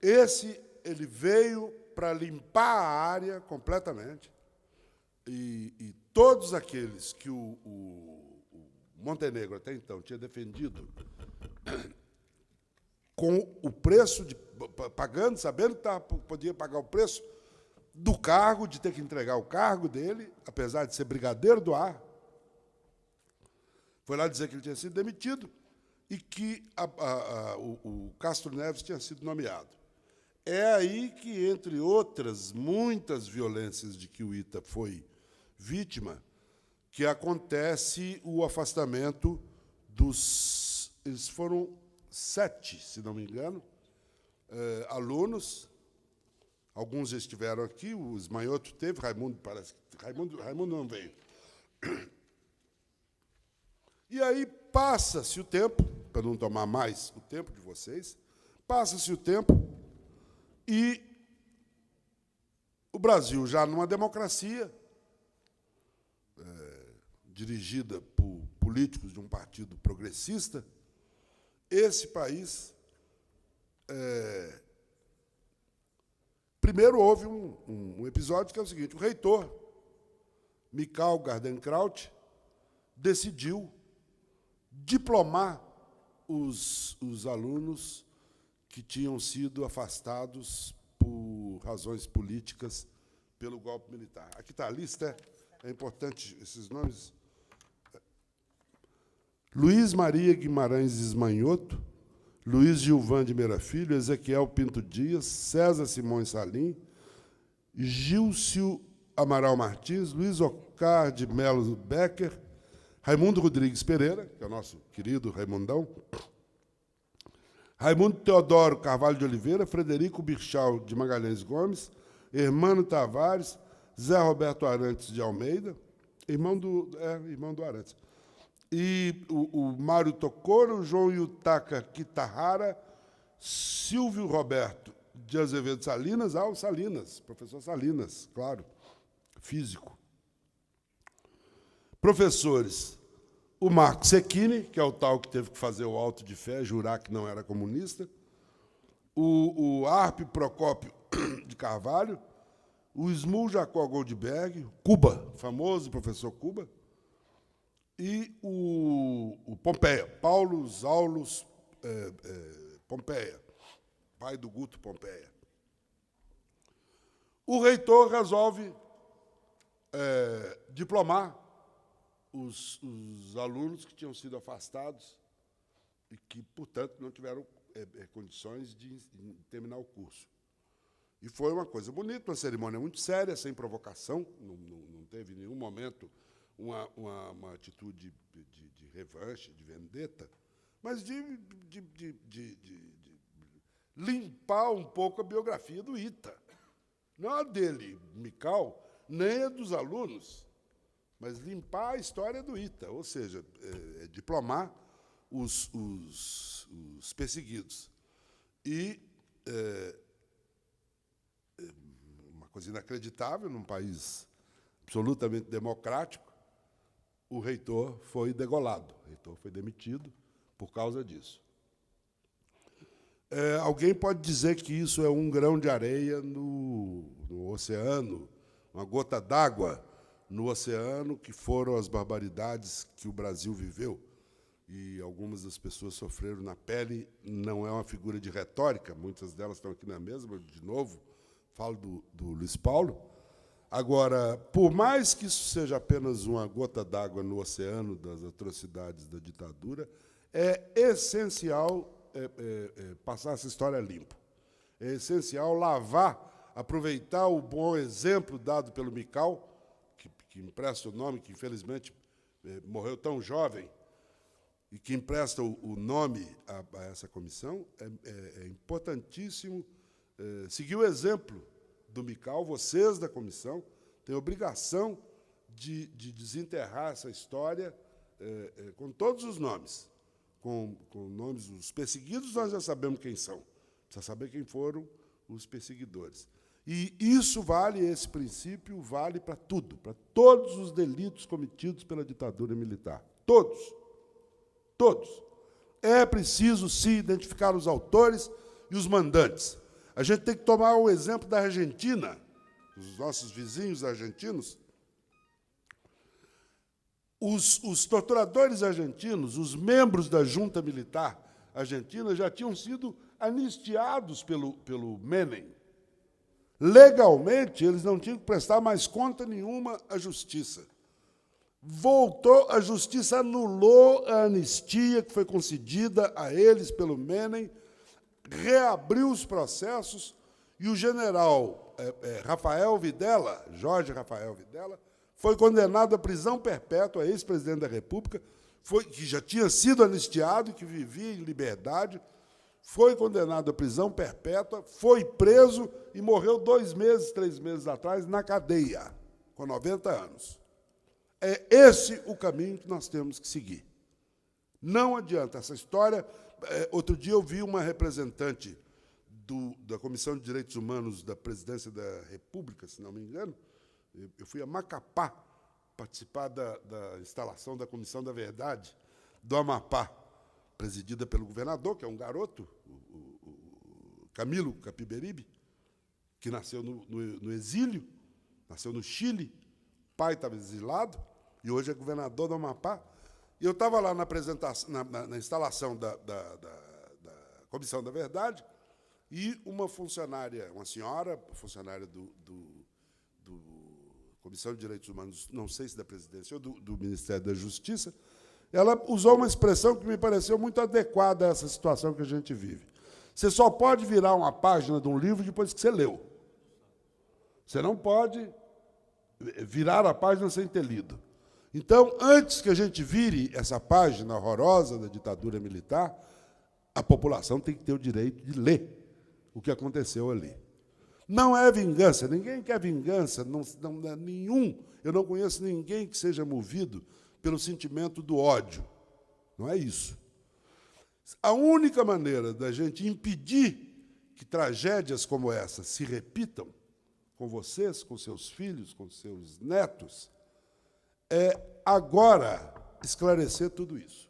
Ele veio para limpar a área completamente, e todos aqueles que o Montenegro, até então, tinha defendido com o preço, pagando, sabendo que podia pagar o preço do cargo, de ter que entregar o cargo dele, apesar de ser brigadeiro do ar, foi lá dizer que ele tinha sido demitido e que o Castro Neves tinha sido nomeado. É aí que, entre outras muitas violências de que o ITA foi vítima, que acontece o afastamento dos... Eles foram 7, se não me engano, alunos. Alguns já estiveram aqui, o Esmanhoto teve, Raimundo parece que Raimundo não veio. E aí passa-se o tempo, para não tomar mais o tempo de vocês, passa-se o tempo e o Brasil, já numa democracia, dirigida por políticos de um partido progressista, esse país... Primeiro, houve um episódio que é o seguinte: o reitor, Mikhail Gardenkraut, decidiu diplomar os alunos que tinham sido afastados por razões políticas pelo golpe militar. Aqui está a lista, é importante esses nomes. Luiz Maria Guimarães Esmanhoto, Luiz Gilvan de Meira Filho, Ezequiel Pinto Dias, César Simões Salim, Gilcio Amaral Martins, Luiz Ocar de Melo Becker, Raimundo Rodrigues Pereira, que é o nosso querido Raimundão, Raimundo Teodoro Carvalho de Oliveira, Frederico Birchal de Magalhães Gomes, Hermano Tavares, Zé Roberto Arantes de Almeida, irmão do Arantes, e o Mário Tocoro, João Yutaka Kitahara, Silvio Roberto de Azevedo Salinas, o Salinas, professor Salinas, claro, físico. Professores, o Marco Secchini, que é o tal que teve que fazer o auto de fé, jurar que não era comunista, o Arpe Procópio de Carvalho, o Smul Jacó Goldberg, Cuba, famoso professor Cuba, e o Pompeia, Paulo Zaulus Pompeia, pai do Guto Pompeia. O reitor resolve diplomar os alunos que tinham sido afastados e que, portanto, não tiveram condições de terminar o curso. E foi uma coisa bonita, uma cerimônia muito séria, sem provocação, não teve em nenhum momento uma atitude de revanche, de vendetta, mas de limpar um pouco a biografia do ITA. Não a dele, Mikhail, nem a dos alunos, mas limpar a história do ITA, ou seja, diplomar os perseguidos. E uma coisa inacreditável, num país absolutamente democrático, o reitor foi degolado, o reitor foi demitido por causa disso. Alguém pode dizer que isso é um grão de areia no oceano, uma gota d'água no oceano, que foram as barbaridades que o Brasil viveu. E algumas das pessoas sofreram na pele. Não é uma figura de retórica, muitas delas estão aqui na mesa, mas, de novo, falo do Luiz Paulo. Agora, por mais que isso seja apenas uma gota d'água no oceano das atrocidades da ditadura, é essencial passar essa história limpo. É essencial lavar, aproveitar o bom exemplo dado pelo Mikhail, que empresta o nome, que, infelizmente, morreu tão jovem, e que empresta o nome a essa comissão. É importantíssimo seguir o exemplo do Mikhail. Vocês da comissão têm a obrigação de desenterrar essa história com todos os nomes. Com nomes dos perseguidos, nós já sabemos quem são. Precisa saber quem foram os perseguidores. E isso vale, esse princípio vale para tudo, para todos os delitos cometidos pela ditadura militar. Todos. Todos. É preciso, sim, identificar os autores e os mandantes. A gente tem que tomar o exemplo da Argentina, os nossos vizinhos argentinos. Os torturadores argentinos, os membros da junta militar argentina, já tinham sido anistiados pelo Menem. Legalmente, eles não tinham que prestar mais conta nenhuma à justiça. Voltou, a justiça anulou a anistia que foi concedida a eles pelo Menem, reabriu os processos, e o general Rafael Videla, Jorge Rafael Videla, foi condenado à prisão perpétua, ex-presidente da República, que já tinha sido anistiado, que vivia em liberdade, foi condenado à prisão perpétua, foi preso e morreu 2 meses, 3 meses atrás, na cadeia, com 90 anos. É esse o caminho que nós temos que seguir. Não adianta. Essa história... Outro dia eu vi uma representante da Comissão de Direitos Humanos da Presidência da República, se não me engano. Eu fui a Macapá participar da instalação da Comissão da Verdade do Amapá, presidida pelo governador, que é um garoto, o Camilo Capiberibe, que nasceu no exílio, nasceu no Chile, o pai estava exilado, e hoje é governador do Amapá. E eu estava lá na apresentação, na instalação da Comissão da Verdade, e uma funcionária, uma senhora, funcionária do Comissão de Direitos Humanos, não sei se da Presidência ou do Ministério da Justiça, ela usou uma expressão que me pareceu muito adequada a essa situação que a gente vive. Você só pode virar uma página de um livro depois que você leu. Você não pode virar a página sem ter lido. Então, antes que a gente vire essa página horrorosa da ditadura militar, a população tem que ter o direito de ler o que aconteceu ali. Não é vingança, ninguém quer vingança, nenhum. Eu não conheço ninguém que seja movido pelo sentimento do ódio. Não é isso. A única maneira da gente impedir que tragédias como essa se repitam com vocês, com seus filhos, com seus netos, é agora esclarecer tudo isso.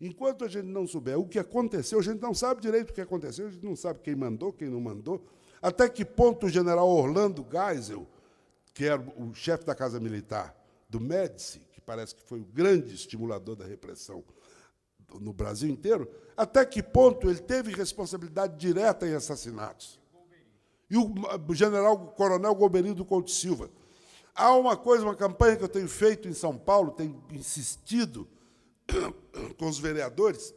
Enquanto a gente não souber o que aconteceu, a gente não sabe direito o que aconteceu, a gente não sabe quem mandou, quem não mandou, até que ponto o general Orlando Geisel, que era o chefe da Casa Militar do Médici, que parece que foi o grande estimulador da repressão no Brasil inteiro, até que ponto ele teve responsabilidade direta em assassinatos. E o coronel Golberindo Couto Silva. Há uma campanha que eu tenho feito em São Paulo, tenho insistido com os vereadores.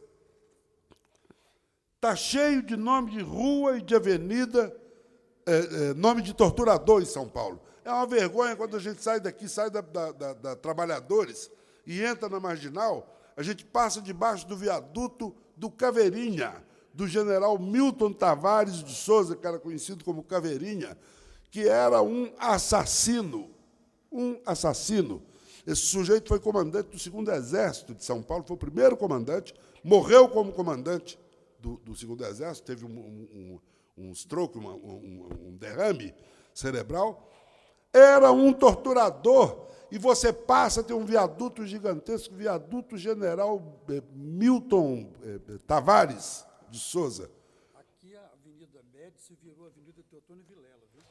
Está cheio de nome de rua e de avenida, nome de torturador em São Paulo. É uma vergonha quando a gente sai daqui, sai da Trabalhadores e entra na Marginal, a gente passa debaixo do viaduto do Caveirinha, do general Milton Tavares de Souza, que era conhecido como Caveirinha, que era um assassino. Um assassino. Esse sujeito foi comandante do 2º Exército de São Paulo, foi o primeiro comandante, morreu como comandante do 2º Exército, teve um stroke, um derrame cerebral. Era um torturador. E você passa, tem um viaduto gigantesco, viaduto General Milton Tavares de Souza. Aqui a Avenida Médici virou Avenida Teotônio Vilela, viu?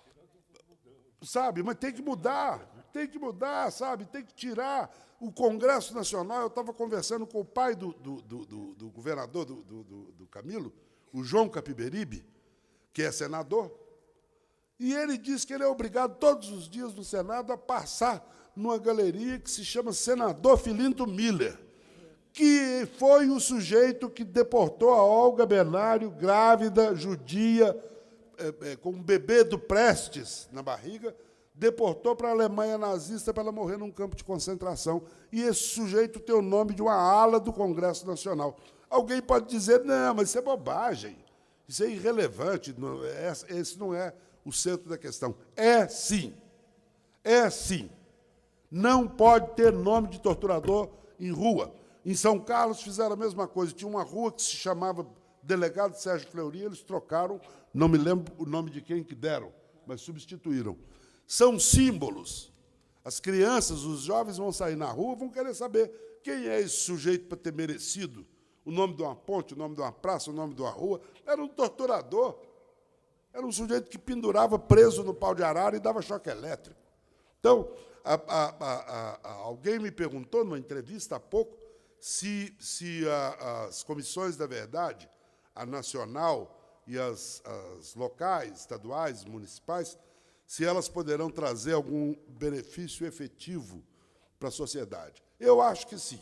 Sabe, mas tem que mudar, sabe? Tem que tirar o Congresso Nacional. Eu estava conversando com o pai do governador do Camilo, o João Capiberibe, que é senador, e ele disse que ele é obrigado todos os dias no Senado a passar numa galeria que se chama Senador Filinto Miller, que foi o sujeito que deportou a Olga Benário, grávida, judia, com um bebê do Prestes na barriga, deportou para a Alemanha nazista para ela morrer num campo de concentração. E esse sujeito tem o nome de uma ala do Congresso Nacional. Alguém pode dizer, não, mas isso é bobagem, isso é irrelevante, esse não é o centro da questão. É sim, Não pode ter nome de torturador em rua. Em São Carlos fizeram a mesma coisa. Tinha uma rua que se chamava Delegado Sérgio Fleury, eles trocaram, não me lembro o nome de quem que deram, mas substituíram. São símbolos. As crianças, os jovens vão sair na rua, vão querer saber quem é esse sujeito para ter merecido o nome de uma ponte, o nome de uma praça, o nome de uma rua. Era um torturador. Era um sujeito que pendurava preso no pau de arara e dava choque elétrico. Então, alguém me perguntou, numa entrevista há pouco, se as comissões da verdade, a nacional e as locais, estaduais, municipais, se elas poderão trazer algum benefício efetivo para a sociedade. Eu acho que sim.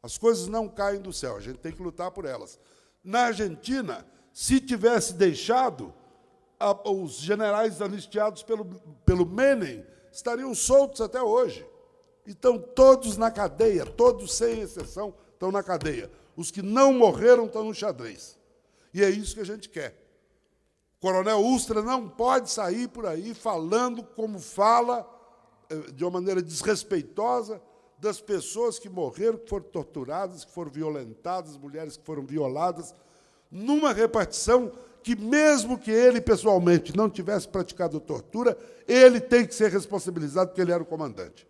As coisas não caem do céu, a gente tem que lutar por elas. Na Argentina, se tivesse deixado, os generais anistiados pelo Menem estariam soltos até hoje. E estão todos na cadeia, todos, sem exceção, estão na cadeia. Os que não morreram estão no xadrez. E é isso que a gente quer. O coronel Ustra não pode sair por aí falando como fala, de uma maneira desrespeitosa, das pessoas que morreram, que foram torturadas, que foram violentadas, mulheres que foram violadas, numa repartição que, mesmo que ele, pessoalmente, não tivesse praticado tortura, ele tem que ser responsabilizado porque ele era o comandante.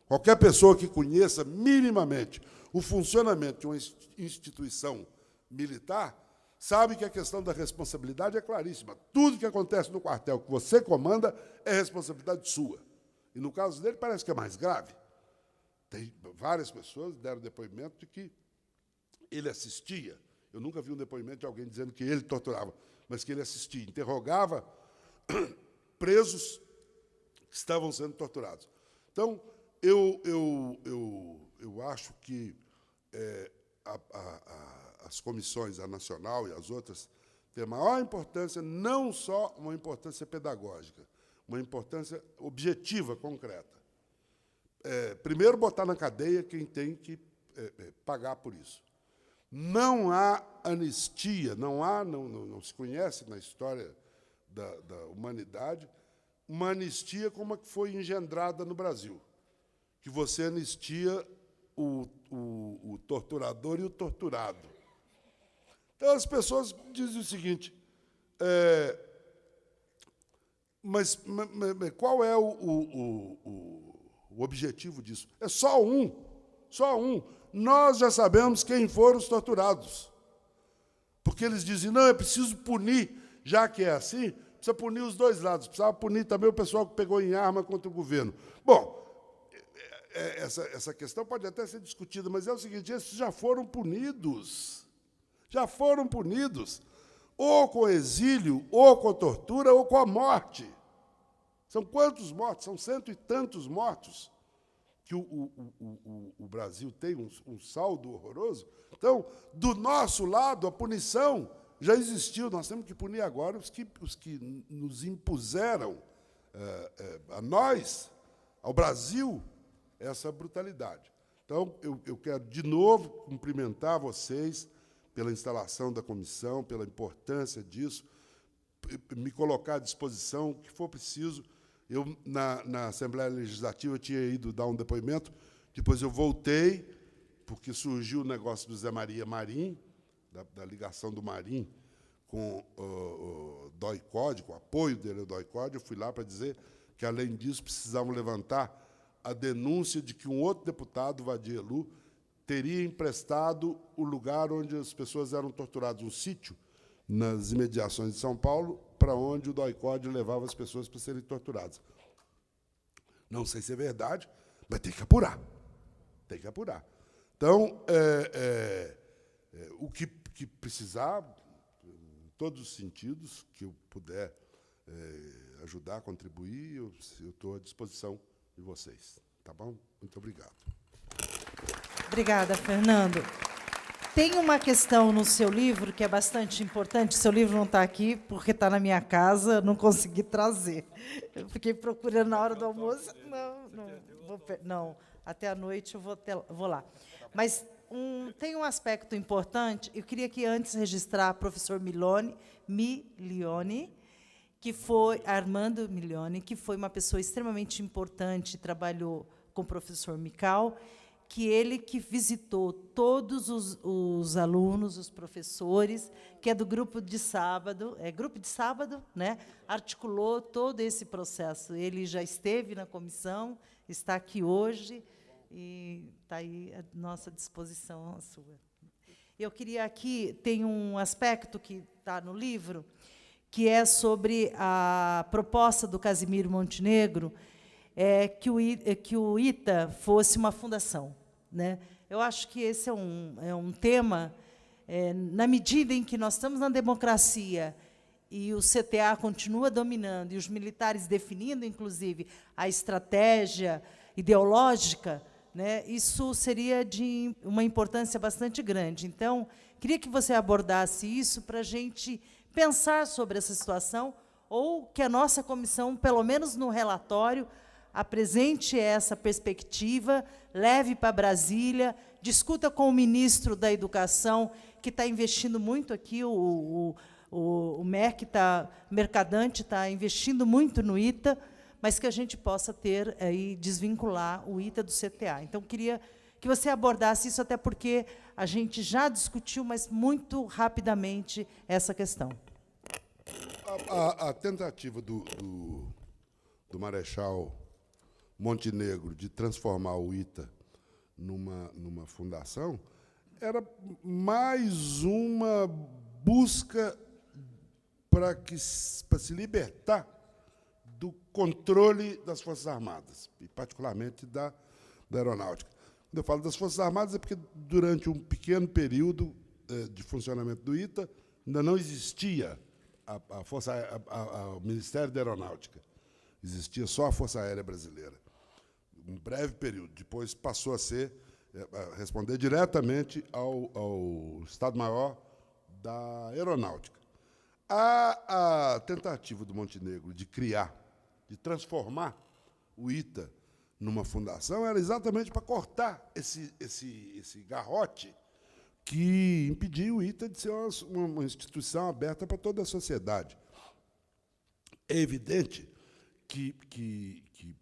Qualquer pessoa que conheça minimamente o funcionamento de uma instituição militar sabe que a questão da responsabilidade é claríssima. Tudo que acontece no quartel que você comanda é responsabilidade sua. E, no caso dele, parece que é mais grave. Tem várias pessoas que deram depoimento de que ele assistia. Eu nunca vi um depoimento de alguém dizendo que ele torturava, mas que ele assistia, interrogava presos que estavam sendo torturados. Então, eu acho que as comissões, a nacional e as outras, têm maior importância, não só uma importância pedagógica, uma importância objetiva, concreta. Primeiro, botar na cadeia quem tem que pagar por isso. Não há anistia, não se conhece na história da humanidade uma anistia como a que foi engendrada no Brasil, que você anistia o torturador e o torturado. Então, as pessoas dizem o seguinte, mas qual é o objetivo disso? É só um. Nós já sabemos quem foram os torturados. Porque eles dizem, não, é preciso punir, já que é assim, precisa punir os dois lados, precisava punir também o pessoal que pegou em arma contra o governo. Bom, essa questão pode até ser discutida, mas é o seguinte, esses já foram punidos. Já foram punidos, ou com exílio, ou com tortura, ou com a morte. São quantos mortos? São 100 e tantos mortos que o Brasil tem, um saldo horroroso. Então, do nosso lado, a punição já existiu. Nós temos que punir agora os que nos impuseram, a nós, ao Brasil, essa brutalidade. Então, eu quero, de novo, cumprimentar vocês pela instalação da comissão, pela importância disso, me colocar à disposição, o que for preciso. Eu, na Assembleia Legislativa, eu tinha ido dar um depoimento, depois eu voltei, porque surgiu o negócio do Zé Maria Marim, da ligação do Marim com o DOI-CODE, com o apoio dele ao DOI-CODE, eu fui lá para dizer que, além disso, precisavam levantar a denúncia de que um outro deputado, Vadielu, teria emprestado o lugar onde as pessoas eram torturadas, um sítio nas imediações de São Paulo, para onde o DOI-CODE levava as pessoas para serem torturadas. Não sei se é verdade, mas tem que apurar. Tem que apurar. Então, o que precisar, em todos os sentidos, que eu puder ajudar, contribuir, eu estou à disposição de vocês. Tá bom? Muito obrigado. Obrigada, Fernando. Tem uma questão no seu livro que é bastante importante. Seu livro não está aqui porque está na minha casa, não consegui trazer. Eu fiquei procurando na hora do almoço. Não, até a noite eu vou lá. Mas tem um aspecto importante. Eu queria que antes registrar o professor Milione, que foi Armando Milione, que foi uma pessoa extremamente importante, trabalhou com o professor Mical, que ele que visitou todos os alunos, os professores, que é do grupo de sábado, né? Articulou todo esse processo. Ele já esteve na comissão, está aqui hoje, e está aí à nossa disposição, a sua. Eu queria aqui, tem um aspecto que está no livro, que é sobre a proposta do Casimiro Montenegro, que o ITA fosse uma fundação, né? Eu acho que esse é um tema, na medida em que nós estamos na democracia e o CTA continua dominando, e os militares definindo, inclusive, a estratégia ideológica, né, isso seria de uma importância bastante grande. Então, queria que você abordasse isso para a gente pensar sobre essa situação, ou que a nossa comissão, pelo menos no relatório, apresente essa perspectiva, leve para Brasília, discuta com o ministro da Educação, que está investindo muito aqui, o MEC, Mercadante, está investindo muito no ITA, mas que a gente possa ter aí, desvincular o ITA do CTA. Então, queria que você abordasse isso, até porque a gente já discutiu, mas muito rapidamente, essa questão. A tentativa do Marechal Montenegro de transformar o ITA numa fundação era mais uma busca para se libertar do controle das Forças Armadas, e particularmente da Aeronáutica. Quando eu falo das Forças Armadas, é porque, durante um pequeno período de funcionamento do ITA, ainda não existia o Ministério da Aeronáutica. Existia só a Força Aérea Brasileira. Um breve período. Depois passou a responder diretamente ao Estado-Maior da Aeronáutica. A tentativa do Montenegro de transformar o ITA numa fundação era exatamente para cortar esse garrote que impedia o ITA de ser uma instituição aberta para toda a sociedade. É evidente que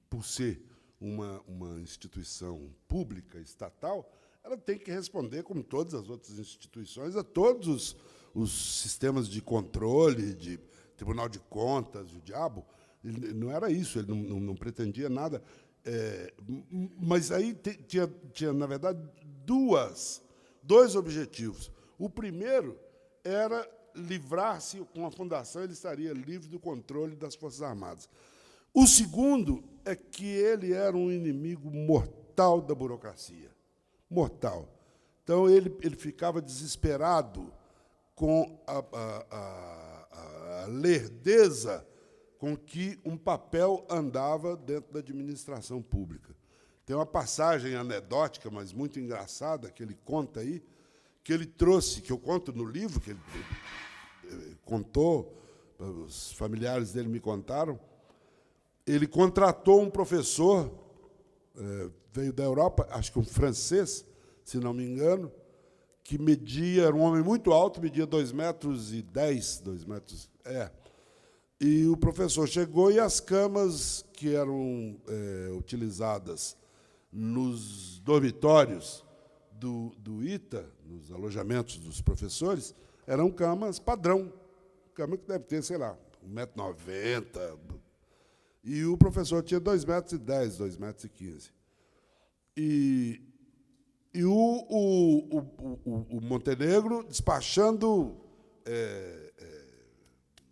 por ser uma instituição pública, estatal, ela tem que responder, como todas as outras instituições, a todos os sistemas de controle, de Tribunal de Contas, o diabo. Ele não era isso, ele não pretendia nada. Mas aí tinha, na verdade, dois objetivos. O primeiro era livrar-se, com a fundação, ele estaria livre do controle das Forças Armadas. O segundo é que ele era um inimigo mortal da burocracia. Mortal. Então, ele ficava desesperado com a lerdeza com que um papel andava dentro da administração pública. Tem uma passagem anedótica, mas muito engraçada, que ele conta aí, que ele trouxe, que eu conto no livro, que ele contou, os familiares dele me contaram. Ele contratou um professor, veio da Europa, acho que um francês, se não me engano, que era um homem muito alto, media 2,10 metros, 2 metros, E o professor chegou e as camas que eram utilizadas nos dormitórios do ITA, nos alojamentos dos professores, eram camas padrão, cama que deve ter, sei lá, 1,90 m. E o professor tinha 2,10 metros, 2,15 metros. E o Montenegro despachando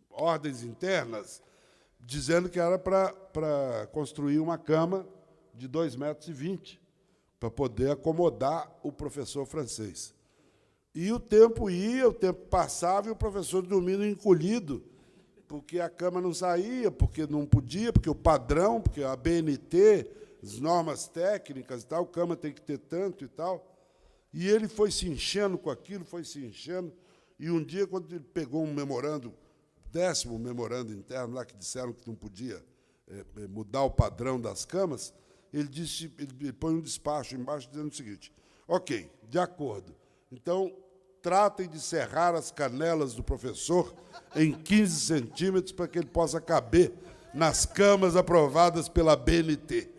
ordens internas, dizendo que era para construir uma cama de 2,20 metros, para poder acomodar o professor francês. E o tempo ia, o tempo passava, e o professor dormindo encolhido, porque a cama não saía, porque não podia, porque o padrão, porque a BNT, as normas técnicas e tal, a cama tem que ter tanto e tal. E ele foi se enchendo com aquilo, foi se enchendo, e um dia, quando ele pegou um memorando, 10º memorando interno, lá que disseram que não podia mudar o padrão das camas, ele põe um despacho embaixo dizendo o seguinte: ok, de acordo, então tratem de serrar as canelas do professor em 15 centímetros para que ele possa caber nas camas aprovadas pela BNT.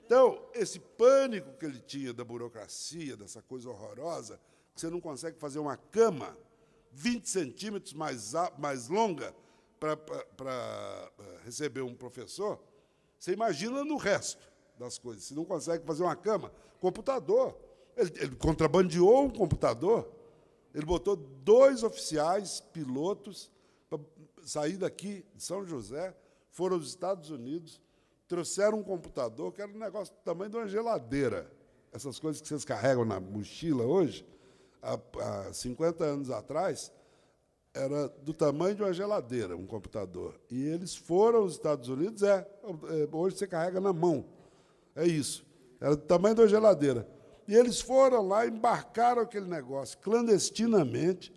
Então, esse pânico que ele tinha da burocracia, dessa coisa horrorosa, que você não consegue fazer uma cama 20 centímetros mais longa para receber um professor, você imagina no resto das coisas. Se não consegue fazer uma cama, computador. Ele contrabandeou um computador, ele botou 2 oficiais, pilotos, para sair daqui de São José, foram aos Estados Unidos, trouxeram um computador que era um negócio do tamanho de uma geladeira. Essas coisas que vocês carregam na mochila hoje, há 50 anos atrás, era do tamanho de uma geladeira, um computador. E eles foram aos Estados Unidos, hoje você carrega na mão. É isso. Era do tamanho de uma geladeira. E eles foram lá, embarcaram aquele negócio clandestinamente,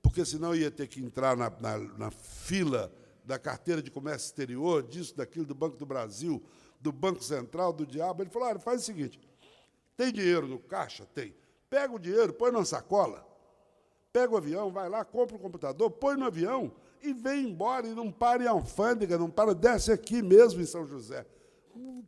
porque senão ia ter que entrar na fila da carteira de comércio exterior, disso, daquilo, do Banco do Brasil, do Banco Central, do diabo. Ele falou, faz o seguinte, tem dinheiro no caixa? Tem. Pega o dinheiro, põe na sacola, pega o avião, vai lá, compra o computador, põe no avião e vem embora, e não para em alfândega, não para, desce aqui mesmo em São José.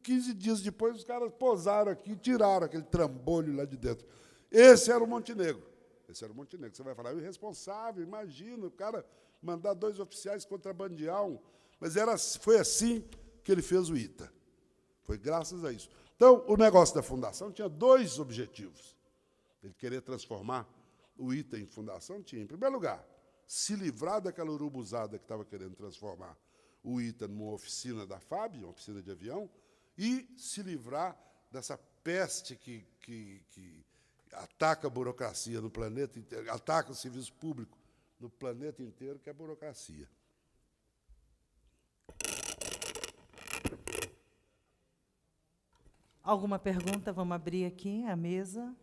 15 dias depois, os caras pousaram aqui e tiraram aquele trambolho lá de dentro. Esse era o Montenegro. Esse era o Montenegro. Você vai falar, irresponsável, imagina, o cara mandar 2 oficiais contrabandear um. Mas foi assim que ele fez o ITA. Foi graças a isso. Então, o negócio da fundação tinha 2 objetivos. Ele queria transformar o ITA em fundação, tinha, em primeiro lugar, se livrar daquela urubuzada que estava querendo transformar o ITA numa oficina da FAB, uma oficina de avião, e se livrar dessa peste que ataca a burocracia no planeta inteiro, ataca o serviço público no planeta inteiro, que é a burocracia. Alguma pergunta? Vamos abrir aqui a mesa.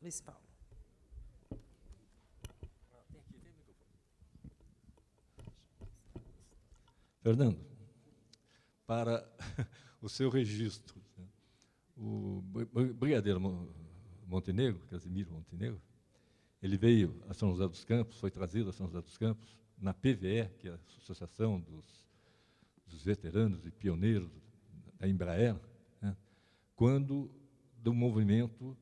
Luiz Paulo. Fernando, para o seu registro, o brigadeiro Montenegro, Casimiro Montenegro, ele veio a São José dos Campos, foi trazido a São José dos Campos, na PVE, que é a Associação dos Veteranos e Pioneiros da Embraer, né, quando do movimento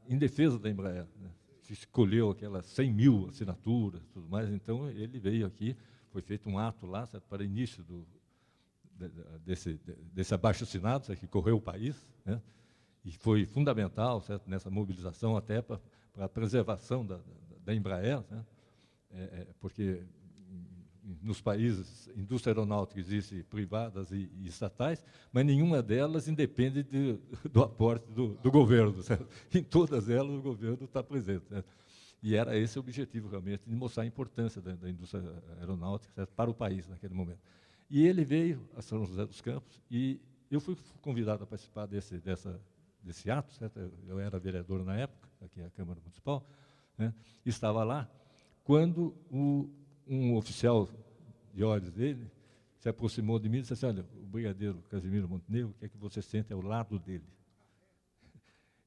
em defesa da Embraer. Né, se escolheu aquelas 100 mil assinaturas, tudo mais, então ele veio aqui, foi feito um ato lá, certo, para início desse abaixo-assinado, que correu o país, né, e foi fundamental, certo, nessa mobilização até para a preservação da Embraer, né, porque nos países, indústria aeronáutica existe privadas e estatais, mas nenhuma delas independe do aporte do governo. Certo? Em todas elas, o governo está presente. Certo? E era esse o objetivo, realmente, de mostrar a importância da indústria aeronáutica, certo? Para o país, naquele momento. E ele veio a São José dos Campos, e eu fui convidado a participar desse ato, certo? Eu era vereador na época, aqui na Câmara Municipal, né? Estava lá, quando um oficial de ordens dele se aproximou de mim e disse assim, olha, o brigadeiro Casimiro Montenegro quer que você sente ao lado dele.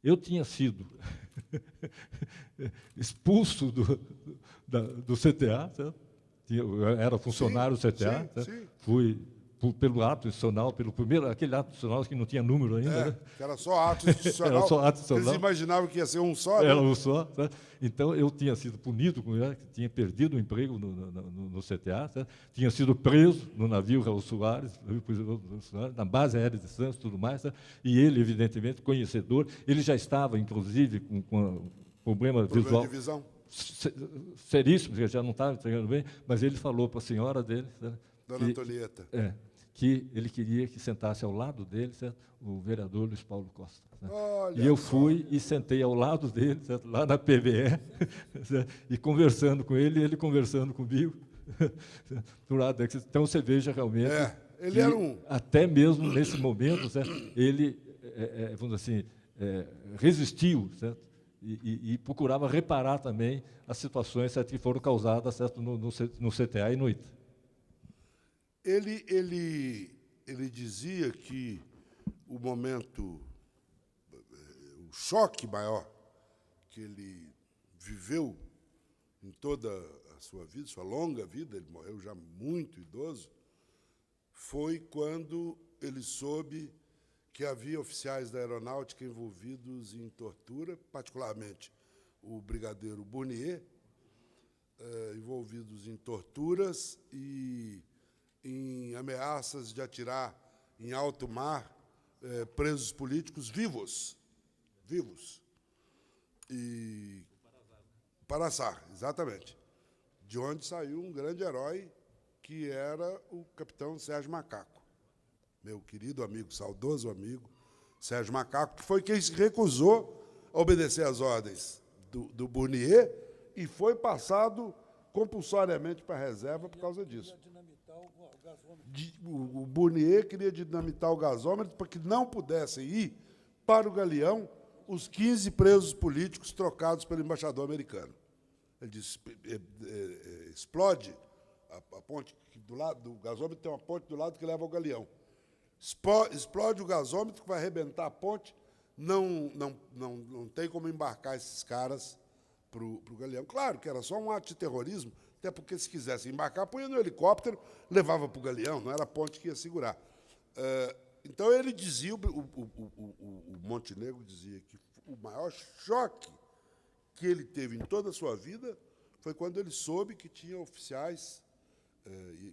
Eu tinha sido expulso do CTA, certo? Eu era funcionário do CTA, sim. Fui pelo ato institucional, aquele ato institucional que não tinha número ainda. Né? Que era só ato institucional. Era só ato institucional. Eles imaginavam que ia ser um só. Era né? um só. Certo? Então, eu tinha sido punido, tinha perdido o emprego no CTA, certo? Tinha sido preso no navio Raul Soares, na base aérea de Santos, tudo mais, certo? E ele, evidentemente, conhecedor, ele já estava, inclusive, com problema visual. De visão. Seríssimo, já não estava entregando bem, mas ele falou para a senhora dele, certo? Dona Antonieta. Que ele queria que sentasse ao lado dele, certo? O vereador Luiz Paulo Costa. Certo? Olha E eu só. fui e sentei ao lado dele, certo? Lá na PVE, certo? E conversando com ele, e ele conversando comigo. Então, você veja realmente ele era até mesmo nesse momento, certo? Ele, vamos dizer assim, resistiu, certo? E procurava reparar também as situações, certo, que foram causadas, certo, no CTA e no ITA. Ele dizia que o momento, o choque maior que ele viveu em toda a sua vida, sua longa vida, ele morreu já muito idoso, foi quando ele soube que havia oficiais da aeronáutica envolvidos em tortura, particularmente o brigadeiro Bournier, envolvidos em torturas e em ameaças de atirar em alto mar presos políticos vivos. E Paraçá, exatamente. De onde saiu um grande herói, que era o capitão Sérgio Macaco, meu querido amigo, saudoso amigo, Sérgio Macaco, que foi quem se recusou a obedecer às ordens do Bournier e foi passado compulsoriamente para a reserva por causa disso. O Bournier queria dinamitar o gasômetro para que não pudessem ir para o Galeão os 15 presos políticos trocados pelo embaixador americano. Ele disse, explode a ponte, que do lado do gasômetro tem uma ponte do lado que leva ao Galeão. Explode o gasômetro, que vai arrebentar a ponte, não tem como embarcar esses caras para o Galeão. Claro que era só um ato de terrorismo, até porque, se quisessem embarcar, punha no helicóptero, levava para o Galeão, não era a ponte que ia segurar. Então, ele dizia, o Montenegro dizia que o maior choque que ele teve em toda a sua vida foi quando ele soube que tinha oficiais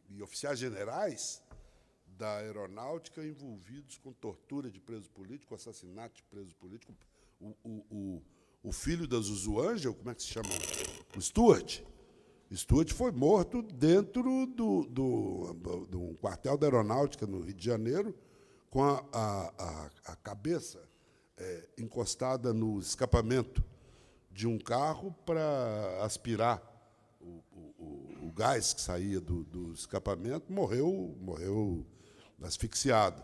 e oficiais generais da aeronáutica envolvidos com tortura de preso político, assassinato de preso político. O filho da Zuzu Ângel, como é que se chama? O Stuart. Stuart foi morto dentro do quartel da aeronáutica no Rio de Janeiro, com a cabeça encostada no escapamento de um carro para aspirar o gás que saía do escapamento, morreu asfixiado,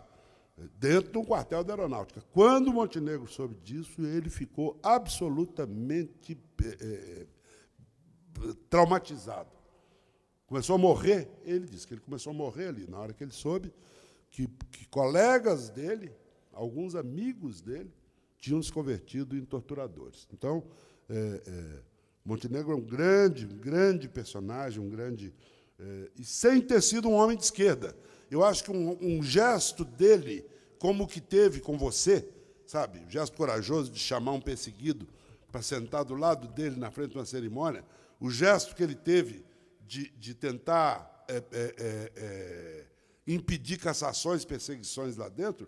dentro de um quartel da aeronáutica. Quando o Montenegro soube disso, ele ficou absolutamente traumatizado. Começou a morrer, ele disse que ele começou a morrer ali, na hora que ele soube que colegas dele, alguns amigos dele, tinham se convertido em torturadores. Então, Montenegro é um grande personagem, e sem ter sido um homem de esquerda. Eu acho que um gesto dele, como o que teve com você, sabe, um gesto corajoso de chamar um perseguido para sentar do lado dele na frente de uma cerimônia, o gesto que ele teve de tentar impedir cassações, perseguições lá dentro,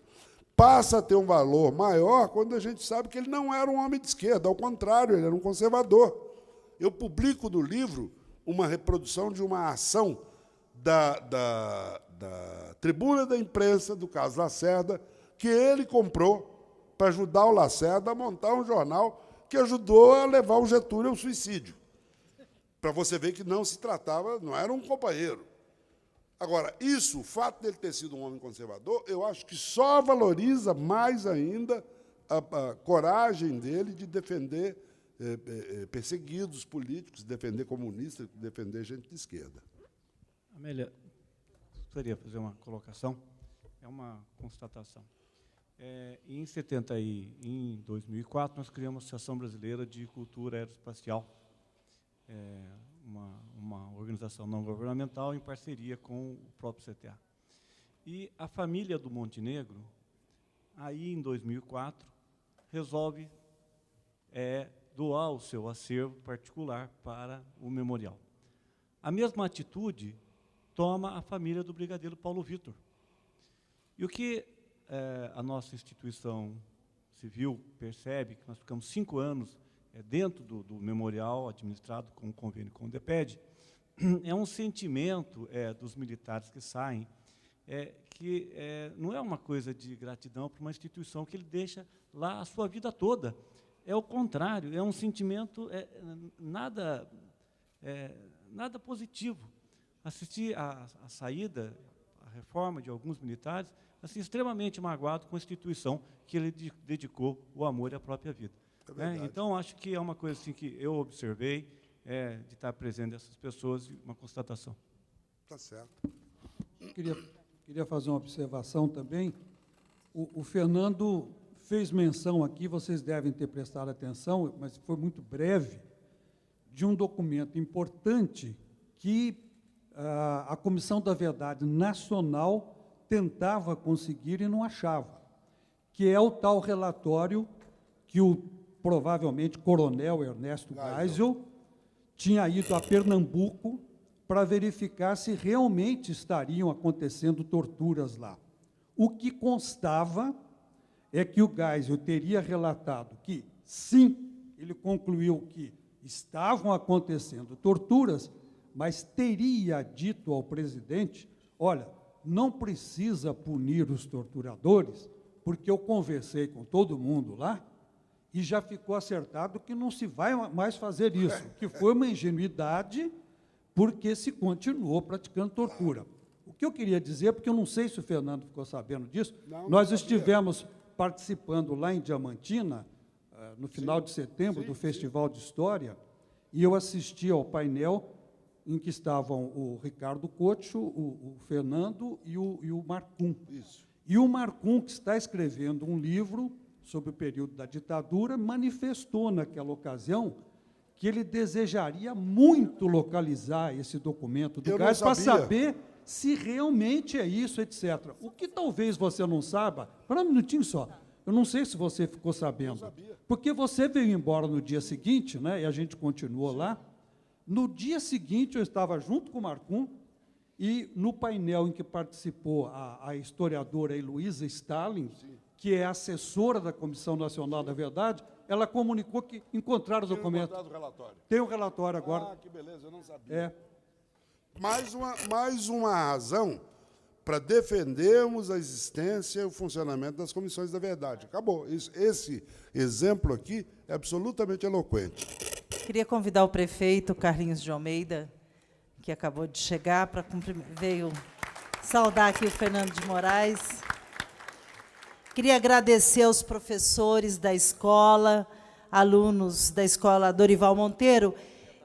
passa a ter um valor maior quando a gente sabe que ele não era um homem de esquerda, ao contrário, ele era um conservador. Eu publico no livro uma reprodução de uma ação da tribuna da imprensa do caso Lacerda, que ele comprou para ajudar o Lacerda a montar um jornal que ajudou a levar o Getúlio ao suicídio. Para você ver que não se tratava, não era um companheiro. Agora, o fato dele ter sido um homem conservador, eu acho que só valoriza mais ainda a coragem dele de defender perseguidos políticos, defender comunistas, defender gente de esquerda. Amélia, gostaria de fazer uma colocação, é uma constatação. Em 2004, nós criamos a Associação Brasileira de Cultura Aeroespacial, uma organização não governamental em parceria com o próprio CTA. E a família do Montenegro, aí em 2004, resolve doar o seu acervo particular para o memorial. A mesma atitude toma a família do brigadeiro Paulo Vitor. E o que a nossa instituição civil percebe, que nós ficamos 5 anos dentro do memorial administrado com um convênio com o DEPED, é um sentimento dos militares que saem, que não é uma coisa de gratidão para uma instituição que ele deixa lá a sua vida toda. É o contrário, é um sentimento nada positivo. Assistir à saída, à reforma de alguns militares, assim, extremamente magoado com a instituição que ele dedicou o amor e a própria vida. Então, acho que é uma coisa assim, que eu observei, de estar presente dessas pessoas, e uma constatação. Está certo. Queria fazer uma observação também. O Fernando fez menção aqui, vocês devem ter prestado atenção, mas foi muito breve, de um documento importante que a Comissão da Verdade Nacional tentava conseguir e não achava, que é o tal relatório que o provavelmente coronel Ernesto Geisel tinha ido a Pernambuco para verificar se realmente estariam acontecendo torturas lá. O que constava é que o Geisel teria relatado que, sim, ele concluiu que estavam acontecendo torturas, mas teria dito ao presidente, olha, não precisa punir os torturadores, porque eu conversei com todo mundo lá e já ficou acertado que não se vai mais fazer isso, que foi uma ingenuidade, porque se continuou praticando tortura. O que eu queria dizer, porque eu não sei se o Fernando ficou sabendo disso, nós estivemos participando lá em Diamantina, no final de setembro, do Festival de História, e eu assisti ao painel em que estavam o Ricardo Cocho, o Fernando e o Marcum. Isso. E o Marcum, que está escrevendo um livro sobre o período da ditadura, manifestou naquela ocasião que ele desejaria muito localizar esse documento do Eu não Geisel para sabia. saber se realmente é isso, etc. O que talvez você não saiba, para um minutinho só, eu não sei se você ficou sabendo, porque você veio embora no dia seguinte, né, e a gente continuou lá. No dia seguinte, eu estava junto com o Marcum, e no painel em que participou a historiadora Heloísa Stalin, que é assessora da Comissão Nacional da Verdade, ela comunicou que encontraram o documento. O relatório. Tem o relatório agora. Ah, que beleza, eu não sabia. É. Mais uma razão para defendermos a existência e o funcionamento das comissões da verdade. Acabou. Esse exemplo aqui é absolutamente eloquente. Queria convidar o prefeito Carlinhos de Almeida, que acabou de chegar, para veio saudar aqui o Fernando de Moraes. Queria agradecer aos professores da escola, alunos da escola Dorival Monteiro.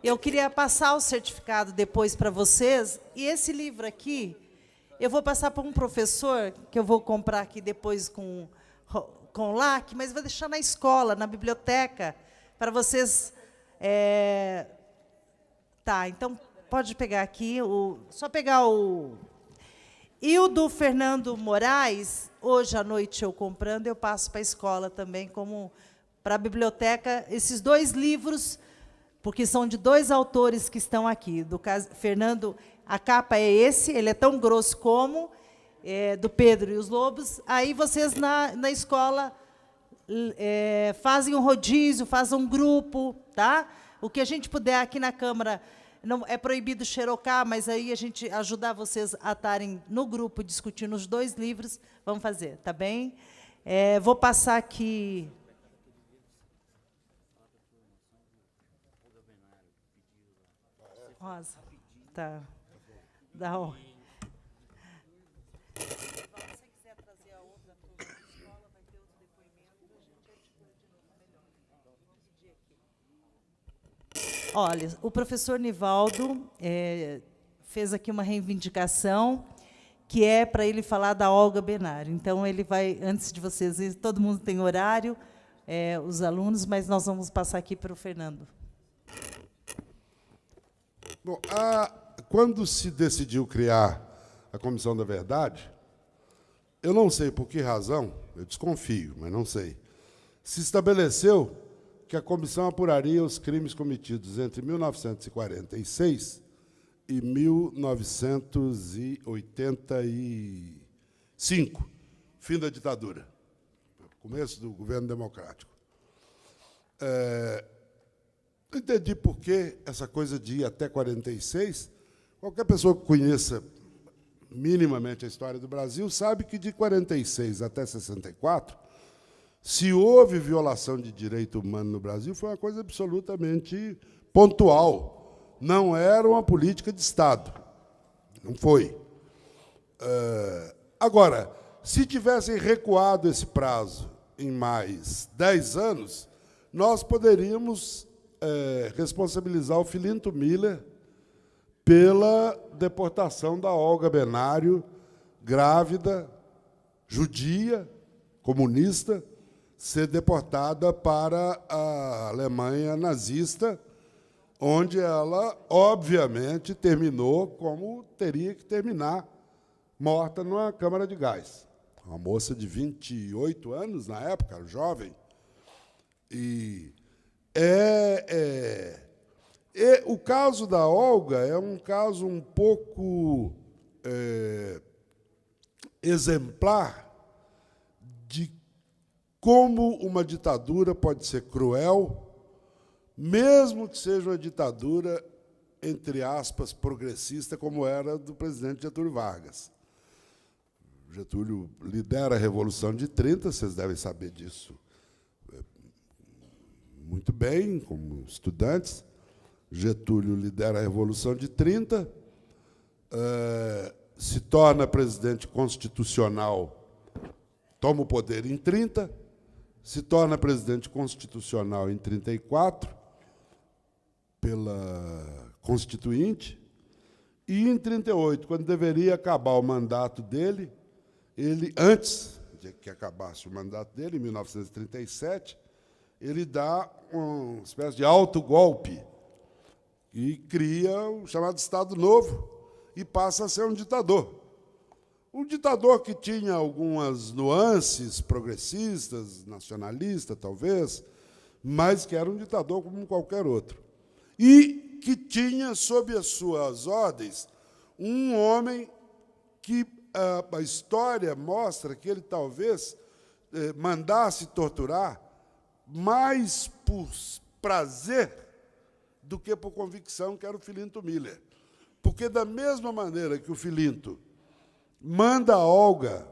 Eu queria passar o certificado depois para vocês, e esse livro aqui, eu vou passar para um professor, que eu vou comprar aqui depois com LAC, mas vou deixar na escola, na biblioteca, para vocês... Tá, então, pode pegar aqui, só pegar o... E o do Fernando Moraes, hoje à noite eu comprando, eu passo para a escola também, como para a biblioteca, esses 2 livros, porque são de 2 autores que estão aqui. Do caso, Fernando, a capa é esse, ele é tão grosso como, do Pedro e os Lobos. Aí vocês, na escola, fazem um rodízio, fazem um grupo, tá? O que a gente puder aqui na Câmara, não é proibido xerocar, mas aí a gente ajudar vocês a estarem no grupo discutindo os 2 livros, vamos fazer, tá bem? Vou passar aqui... Rosa, tá. Dá um. Olha, o professor Nivaldo fez aqui uma reivindicação que é para ele falar da Olga Benário. Então, ele vai, antes de vocês irem, todo mundo tem horário, os alunos, mas nós vamos passar aqui para o Fernando. Bom, quando se decidiu criar a Comissão da Verdade, eu não sei por que razão, eu desconfio, mas não sei, se estabeleceu que a comissão apuraria os crimes cometidos entre 1946 e 1985, fim da ditadura, começo do governo democrático. Não entendi por que essa coisa de ir até 46. Qualquer pessoa que conheça minimamente a história do Brasil sabe que de 46 até 64, se houve violação de direito humano no Brasil, foi uma coisa absolutamente pontual. Não era uma política de Estado. Não foi. Agora, se tivessem recuado esse prazo em mais 10 anos, nós poderíamos responsabilizar o Filinto Miller pela deportação da Olga Benário, grávida, judia, comunista, ser deportada para a Alemanha nazista, onde ela, obviamente, terminou como teria que terminar morta numa câmara de gás. Uma moça de 28 anos, na época, jovem. E o caso da Olga é um caso um pouco exemplar de como uma ditadura pode ser cruel, mesmo que seja uma ditadura, entre aspas, progressista, como era do presidente Getúlio Vargas. Getúlio lidera a Revolução de 30, vocês devem saber disso muito bem, como estudantes. Getúlio lidera a Revolução de 30, se torna presidente constitucional, toma o poder em 30, se torna presidente constitucional em 34, pela Constituinte, e em 38, quando deveria acabar o mandato dele, ele, antes de que acabasse o mandato dele, em 1937, ele dá uma espécie de autogolpe e cria o chamado Estado Novo e passa a ser um ditador. Um ditador que tinha algumas nuances progressistas, nacionalistas, talvez, mas que era um ditador como qualquer outro. E que tinha, sob as suas ordens, um homem que a história mostra que ele talvez mandasse torturar mais por prazer do que por convicção, que era o Filinto Miller. Porque, da mesma maneira que o Filinto manda a Olga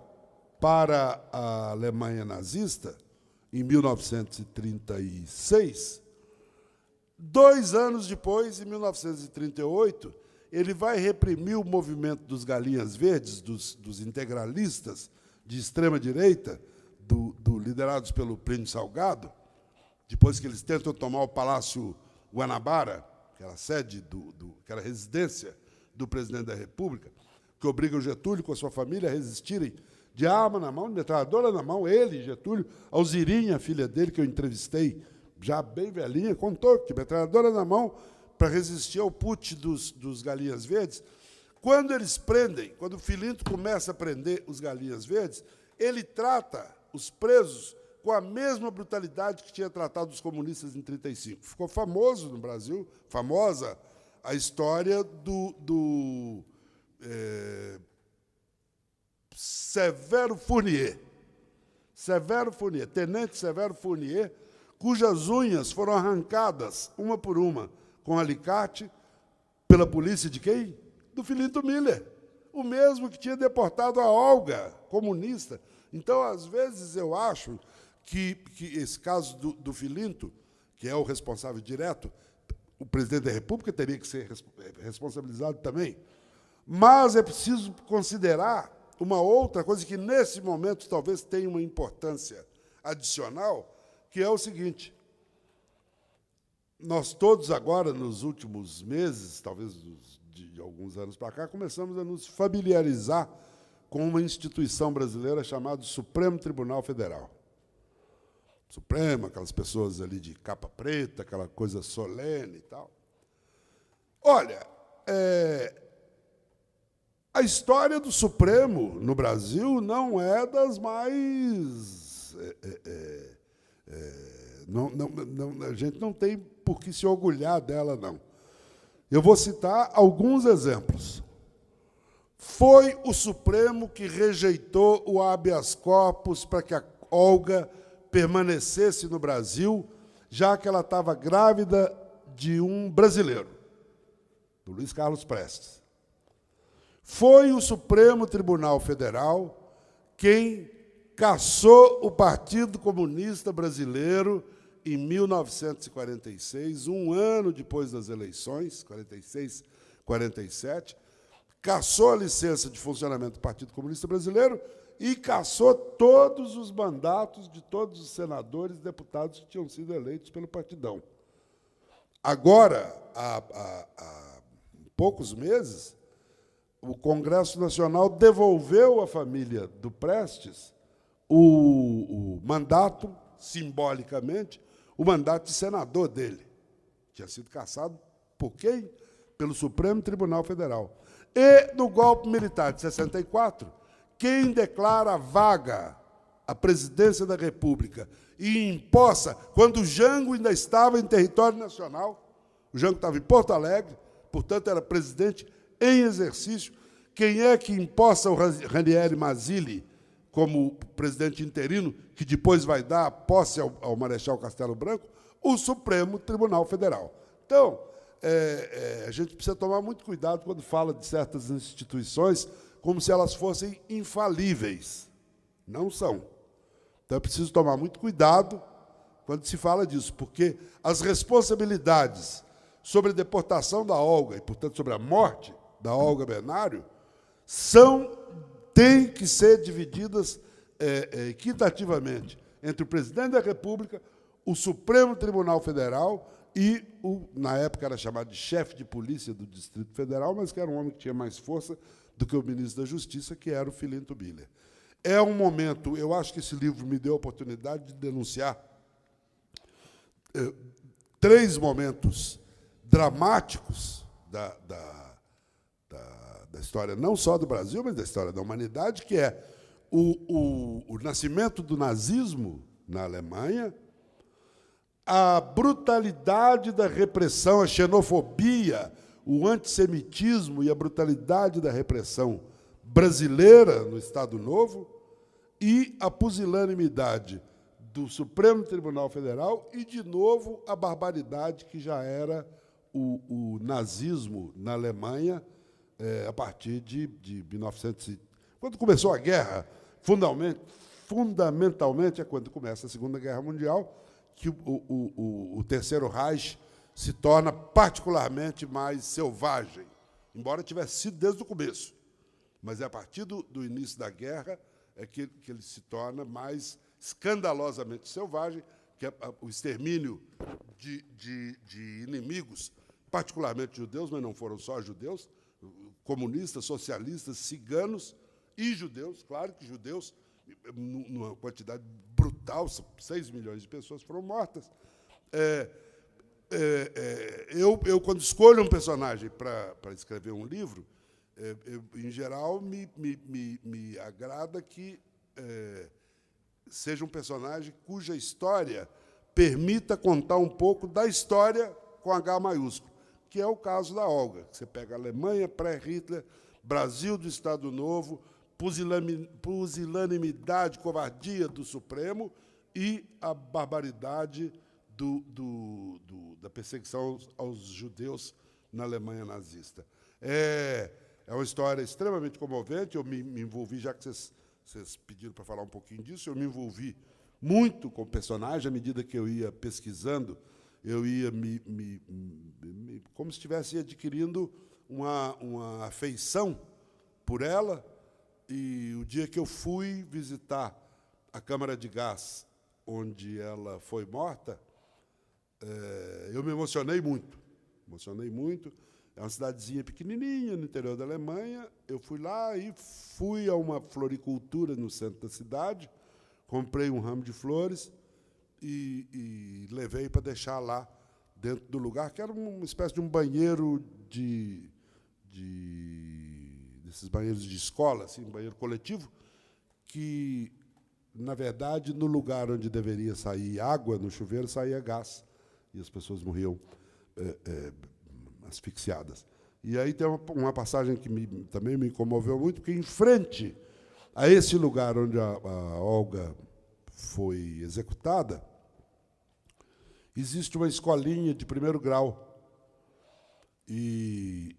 para a Alemanha nazista, em 1936, 2 anos depois, em 1938, ele vai reprimir o movimento dos Galinhas Verdes, dos integralistas de extrema-direita, liderados pelo Plínio Salgado, depois que eles tentam tomar o Palácio Guanabara, que era a sede, que era a residência do presidente da República, que obriga o Getúlio com a sua família a resistirem de arma na mão, de metralhadora na mão, ele, Getúlio, Alzirinha, a filha dele, que eu entrevistei, já bem velhinha, contou que metralhadora na mão para resistir ao putsch dos Galinhas Verdes. Quando eles prendem, quando o Filinto começa a prender os Galinhas Verdes, ele trata os presos com a mesma brutalidade que tinha tratado os comunistas em 1935. Ficou famoso no Brasil, famosa a história do Severo Fournier. Severo Fournier, tenente Severo Fournier, cujas unhas foram arrancadas, uma por uma, com alicate, pela polícia de quem? Do Filinto Miller, o mesmo que tinha deportado a Olga, comunista. Então, às vezes, eu acho que esse caso do Filinto, que é o responsável direto, o presidente da República teria que ser responsabilizado também. Mas é preciso considerar uma outra coisa que, nesse momento, talvez tenha uma importância adicional, que é o seguinte: nós todos agora, nos últimos meses, talvez de alguns anos para cá, começamos a nos familiarizar com uma instituição brasileira chamada Supremo Tribunal Federal. Supremo, aquelas pessoas ali de capa preta, aquela coisa solene e tal. Olha, a história do Supremo no Brasil não é das mais... a gente não tem por que se orgulhar dela, não. Eu vou citar alguns exemplos. Foi o Supremo que rejeitou o habeas corpus para que a Olga permanecesse no Brasil, já que ela estava grávida de um brasileiro, do Luiz Carlos Prestes. Foi o Supremo Tribunal Federal quem cassou o Partido Comunista Brasileiro em 1946, um ano depois das eleições, 46, 47, cassou a licença de funcionamento do Partido Comunista Brasileiro e cassou todos os mandatos de todos os senadores e deputados que tinham sido eleitos pelo Partidão. Agora, há poucos meses, o Congresso Nacional devolveu à família do Prestes o mandato, simbolicamente, o mandato de senador dele. Tinha sido cassado por quem? Pelo Supremo Tribunal Federal. E, no golpe militar de 64, quem declara vaga a presidência da República e imposta, quando o Jango ainda estava em território nacional, o Jango estava em Porto Alegre, portanto, era presidente em exercício, quem é que imposta o Ranieri Mazzilli como presidente interino, que depois vai dar posse ao Marechal Castelo Branco? O Supremo Tribunal Federal. Então, a gente precisa tomar muito cuidado quando fala de certas instituições como se elas fossem infalíveis. Não são. Então, é preciso tomar muito cuidado quando se fala disso, porque as responsabilidades sobre a deportação da Olga, e, portanto, sobre a morte da Olga Benário, têm que ser divididas equitativamente entre o presidente da República, o Supremo Tribunal Federal e, na época era chamado de chefe de polícia do Distrito Federal, mas que era um homem que tinha mais força do que o ministro da Justiça, que era o Filinto Biller. É um momento, eu acho que esse livro me deu a oportunidade de denunciar 3 momentos dramáticos da história, não só do Brasil, mas da história da humanidade, que é o nascimento do nazismo na Alemanha, a brutalidade da repressão, a xenofobia, o antissemitismo e a brutalidade da repressão brasileira no Estado Novo e a pusilanimidade do Supremo Tribunal Federal e, de novo, a barbaridade que já era o nazismo na Alemanha a partir de 1900. Quando começou a guerra, fundamentalmente é quando começa a Segunda Guerra Mundial, que o Terceiro Reich se torna particularmente mais selvagem, embora tivesse sido desde o começo. Mas é a partir do início da guerra que ele se torna mais escandalosamente selvagem, que é o extermínio de inimigos, particularmente judeus, mas não foram só judeus, comunistas, socialistas, ciganos e judeus. Claro que judeus, numa quantidade brutal, 6 milhões de pessoas foram mortas. Eu, quando escolho um personagem para escrever um livro, em geral, me agrada que seja um personagem cuja história permita contar um pouco da história com H maiúsculo, que é o caso da Olga. Você pega a Alemanha pré-Hitler, Brasil do Estado Novo, pusilanimidade, covardia do Supremo e a barbaridade da perseguição aos judeus na Alemanha nazista. É uma história extremamente comovente. Eu me envolvi, já que vocês pediram para falar um pouquinho disso, eu me envolvi muito com o personagem. À medida que eu ia pesquisando, eu ia como se estivesse adquirindo uma afeição por ela. E o dia que eu fui visitar a câmara de gás onde ela foi morta, eu me emocionei muito. É uma cidadezinha pequenininha no interior da Alemanha. Eu fui lá e fui a uma floricultura no centro da cidade, comprei um ramo de flores e levei para deixar lá dentro do lugar, que era uma espécie de um banheiro desses banheiros de escola, assim, um banheiro coletivo, que, na verdade, no lugar onde deveria sair água, no chuveiro, saía gás, e as pessoas morriam asfixiadas. E aí tem uma passagem que também me comoveu muito, porque, em frente a esse lugar onde a Olga foi executada, existe uma escolinha de 1º grau. E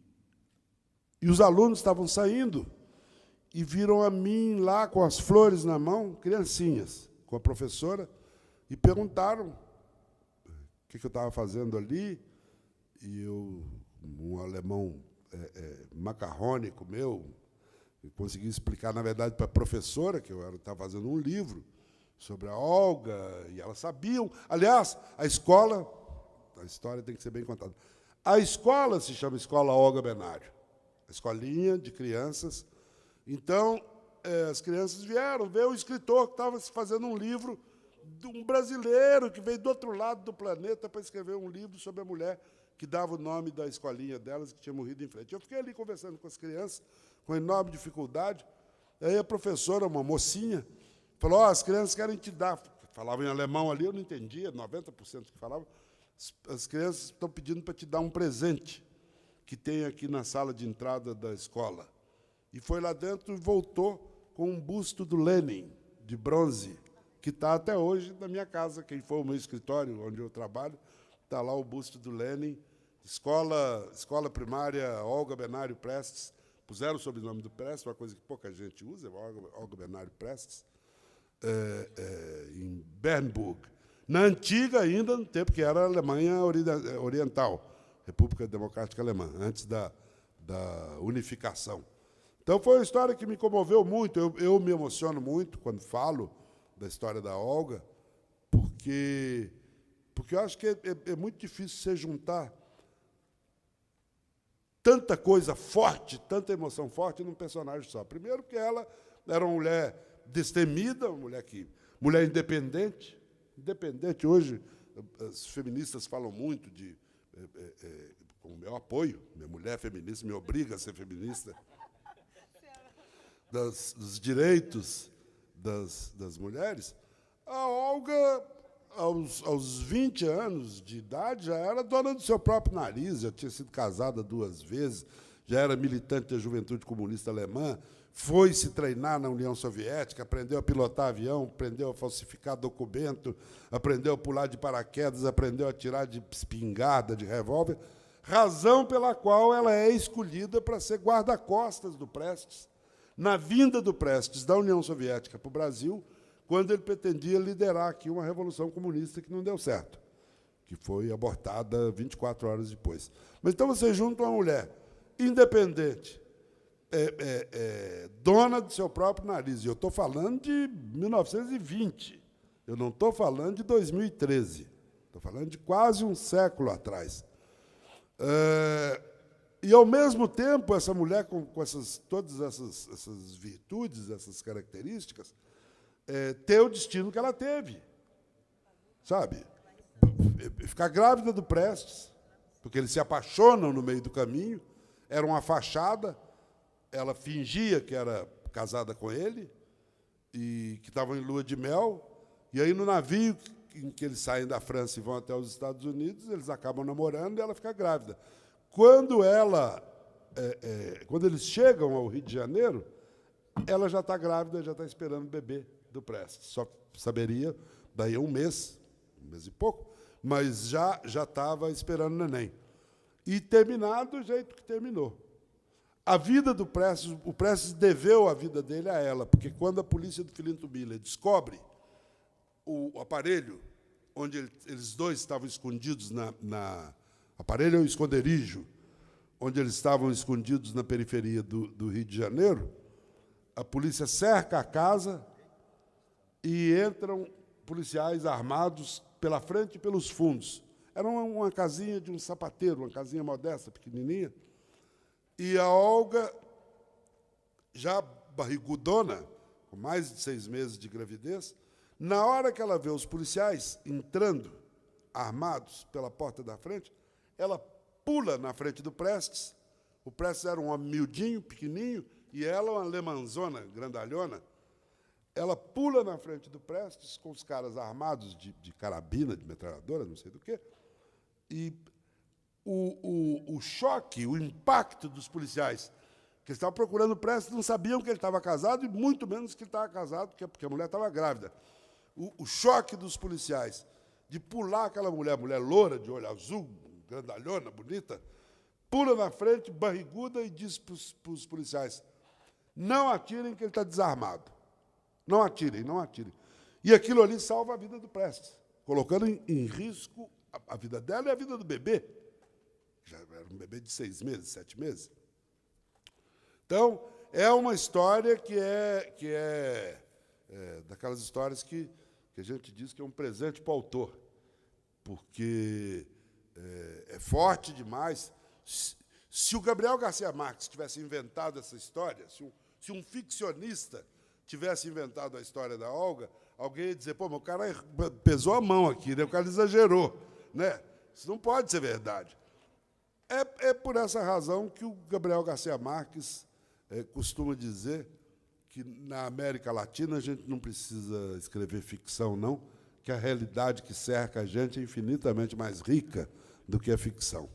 os alunos estavam saindo e viram a mim lá com as flores na mão, criancinhas, com a professora, e perguntaram o que eu estava fazendo ali. E eu, um alemão macarrônico meu, consegui explicar, na verdade, para a professora que eu estava fazendo um livro sobre a Olga, e elas sabiam. Aliás, a história tem que ser bem contada. A escola se chama Escola Olga Benário, a escolinha de crianças. Então, as crianças vieram ver o escritor que estava fazendo um livro, de um brasileiro que veio do outro lado do planeta para escrever um livro sobre a mulher que dava o nome da escolinha delas, que tinha morrido em frente. Eu fiquei ali conversando com as crianças, com enorme dificuldade. Aí a professora, uma mocinha, falou, as crianças querem te dar... Falava em alemão ali, eu não entendia, 90% que falava. As crianças estão pedindo para te dar um presente que tem aqui na sala de entrada da escola. E foi lá dentro e voltou com um busto do Lenin, de bronze, que está até hoje na minha casa. Quem for o meu escritório, onde eu trabalho, está lá o busto do Lenin. Escola primária Olga Benário Prestes. Puseram o sobrenome do Prestes, uma coisa que pouca gente usa, Olga Benário Prestes, em Bernburg. Na antiga ainda, no tempo que era a Alemanha Oriental, República Democrática Alemã, antes da unificação. Então, foi uma história que me comoveu muito. Eu me emociono muito quando falo da história da Olga, porque eu acho que é muito difícil você juntar tanta coisa forte, tanta emoção forte num personagem só. Primeiro, porque ela era uma mulher destemida, uma mulher independente. Independente, hoje, as feministas falam muito com o meu apoio, minha mulher feminista me obriga a ser feminista, dos direitos das mulheres. A Olga, aos 20 anos de idade, já era dona do seu próprio nariz, já tinha sido casada 2 vezes, já era militante da Juventude Comunista Alemã, foi se treinar na União Soviética, aprendeu a pilotar avião, aprendeu a falsificar documento, aprendeu a pular de paraquedas, aprendeu a atirar de espingarda, de revólver, razão pela qual ela é escolhida para ser guarda-costas do Prestes, na vinda do Prestes da União Soviética para o Brasil, quando ele pretendia liderar aqui uma revolução comunista que não deu certo, que foi abortada 24 horas depois. Mas então você junta uma mulher independente, dona do seu próprio nariz. E eu estou falando de 1920, eu não estou falando de 2013, estou falando de quase um século atrás. E, ao mesmo tempo, essa mulher, com todas essas virtudes, essas características, ter o destino que ela teve, sabe? Ficar grávida do Prestes, porque eles se apaixonam no meio do caminho, era uma fachada, ela fingia que era casada com ele, e que estavam em lua de mel, e aí, no navio em que eles saem da França e vão até os Estados Unidos, eles acabam namorando e ela fica grávida. Quando eles chegam ao Rio de Janeiro, ela já está grávida, já está esperando o bebê do Prestes. Só saberia daí a um mês e pouco, mas já estava esperando o neném. E terminado do jeito que terminou. A vida do Prestes, o Prestes deveu a vida dele a ela, porque quando a polícia do Filinto Miller descobre o aparelho onde eles dois estavam escondidos aparelho é o esconderijo, onde eles estavam escondidos na periferia do Rio de Janeiro, a polícia cerca a casa e entram policiais armados pela frente e pelos fundos. Era uma casinha de um sapateiro, uma casinha modesta, pequenininha, e a Olga, já barrigudona, com mais de 6 meses de gravidez, na hora que ela vê os policiais entrando, armados pela porta da frente, ela pula na frente do Prestes. O Prestes era um homem miudinho, pequenininho, e ela, uma alemanzona, grandalhona. Ela pula na frente do Prestes, com os caras armados de carabina, de metralhadora, não sei do quê, e o choque, o impacto dos policiais que estavam procurando o Prestes não sabiam que ele estava casado, e muito menos que ele estava casado, porque a mulher estava grávida. O choque dos policiais de pular aquela mulher loura, de olho azul, grandalhona, bonita, pula na frente, barriguda, e diz para os policiais: não atirem, que ele está desarmado. Não atirem, não atirem. E aquilo ali salva a vida do Prestes, colocando em risco a vida dela e a vida do bebê. Já era um bebê de 6 meses, 7 meses. Então, é uma história que é daquelas histórias que a gente diz que é um presente para o autor, porque é forte demais. Se o Gabriel Garcia Marques tivesse inventado essa história, se um ficcionista tivesse inventado a história da Olga, alguém ia dizer: pô, mas o cara pesou a mão aqui, né? O cara exagerou, né? Isso não pode ser verdade. É por essa razão que o Gabriel Garcia Marques costuma dizer que, na América Latina, a gente não precisa escrever ficção, não, que a realidade que cerca a gente é infinitamente mais rica do que a ficção.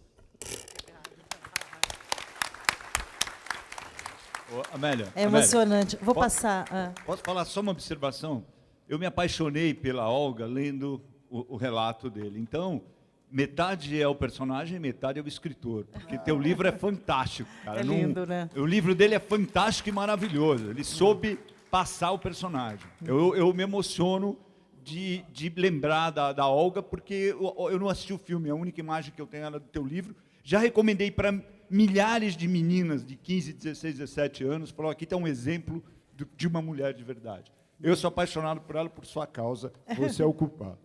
Ô, Amélia. É emocionante. Vou passar. Posso falar só uma observação? Eu me apaixonei pela Olga lendo o relato dele. Então, metade é o personagem, metade é o escritor. Porque teu livro é fantástico, cara. É lindo, né? O livro dele é fantástico e maravilhoso. Ele soube passar o personagem. Eu me emociono de lembrar da Olga, porque eu não assisti o filme. A única imagem que eu tenho era do teu livro. Já recomendei para milhares de meninas de 15, 16, 17 anos. Falou, aqui está um exemplo de uma mulher de verdade. Eu sou apaixonado por ela, por sua causa. Você é o culpado.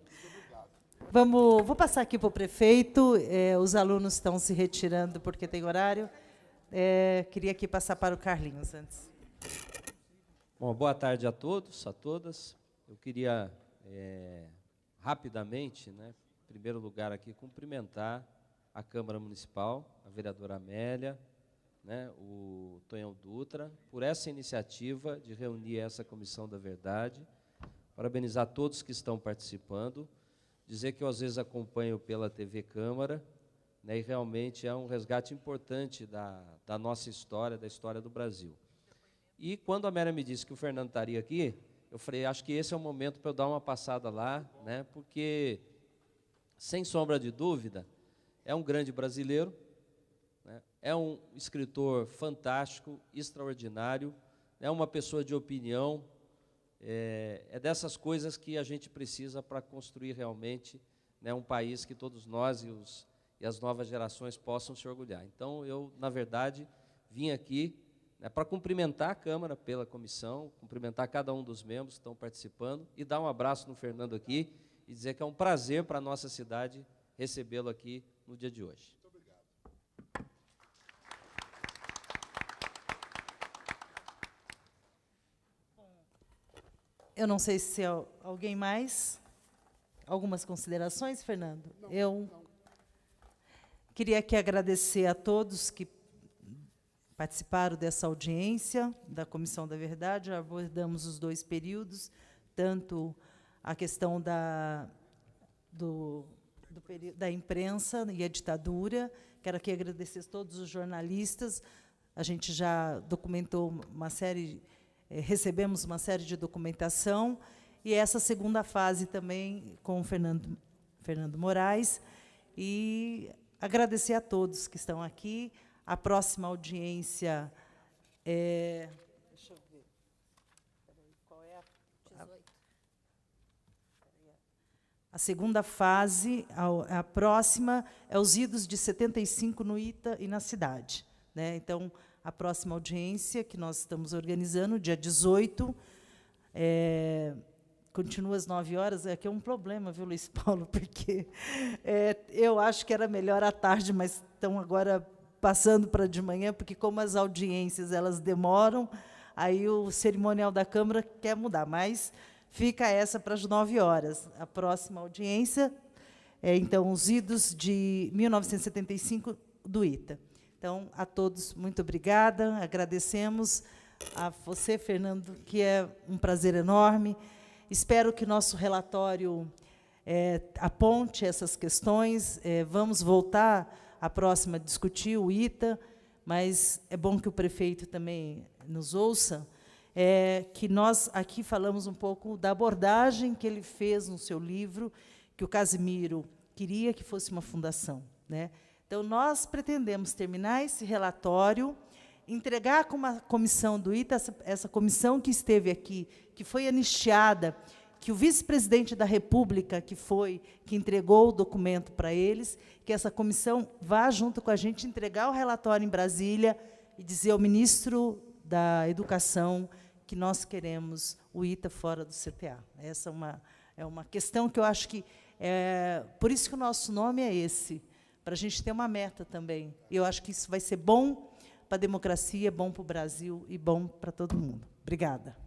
Vou passar aqui para o prefeito. Os alunos estão se retirando porque tem horário. Queria aqui passar para o Carlinhos antes. Bom, boa tarde a todos, a todas. Eu queria, rapidamente, né, em primeiro lugar aqui, cumprimentar a Câmara Municipal, a vereadora Amélia, né, o Tonhão Dutra, por essa iniciativa de reunir essa Comissão da Verdade. Parabenizar todos que estão participando. Dizer que eu, às vezes, acompanho pela TV Câmara, né, e realmente é um resgate importante da nossa história, da história do Brasil. E quando a Amélia me disse que o Fernando estaria aqui, eu falei, acho que esse é o momento para eu dar uma passada lá, né, porque, sem sombra de dúvida, é um grande brasileiro, né, é um escritor fantástico, extraordinário, é uma pessoa de opinião. É dessas coisas que a gente precisa para construir realmente, né, um país que todos nós e as novas gerações possam se orgulhar. Então, eu, na verdade, vim aqui, né, para cumprimentar a Câmara pela comissão, cumprimentar cada um dos membros que estão participando e dar um abraço no Fernando aqui e dizer que é um prazer para a nossa cidade recebê-lo aqui no dia de hoje. Muito obrigado. Eu não sei se alguém mais. Algumas considerações, Fernando? Eu queria aqui agradecer a todos que participaram dessa audiência da Comissão da Verdade. Já abordamos os 2 períodos, tanto a questão da imprensa e a ditadura. Quero aqui agradecer a todos os jornalistas. A gente já documentou uma série, recebemos uma série de documentação, e essa segunda fase também com o Fernando Moraes, e agradecer a todos que estão aqui. A próxima audiência deixa eu ver. Qual é a segunda fase, a próxima é os idos de 75 no ITA e na cidade, né? Então, a próxima audiência que nós estamos organizando, dia 18, continua às 9 horas. Aqui é um problema, viu, Luiz Paulo, porque eu acho que era melhor à tarde, mas estão agora passando para de manhã, porque como as audiências elas demoram, aí o cerimonial da Câmara quer mudar, mas fica essa para as 9 horas. A próxima audiência então, os idos de 1975 do ITA. Então, a todos, muito obrigada, agradecemos a você, Fernando, que é um prazer enorme. Espero que nosso relatório aponte essas questões. Vamos voltar à próxima a discutir o ITA, mas é bom que o prefeito também nos ouça, que nós aqui falamos um pouco da abordagem que ele fez no seu livro, que o Casimiro queria que fosse uma fundação, né? Então, nós pretendemos terminar esse relatório, entregar com uma comissão do ITA, essa comissão que esteve aqui, que foi anistiada, que o vice-presidente da República, que entregou o documento para eles, que essa comissão vá junto com a gente entregar o relatório em Brasília e dizer ao ministro da Educação que nós queremos o ITA fora do CTA. Essa é uma questão que eu acho que por isso que o nosso nome é esse, para a gente ter uma meta também. E eu acho que isso vai ser bom para a democracia, bom para o Brasil e bom para todo mundo. Obrigada.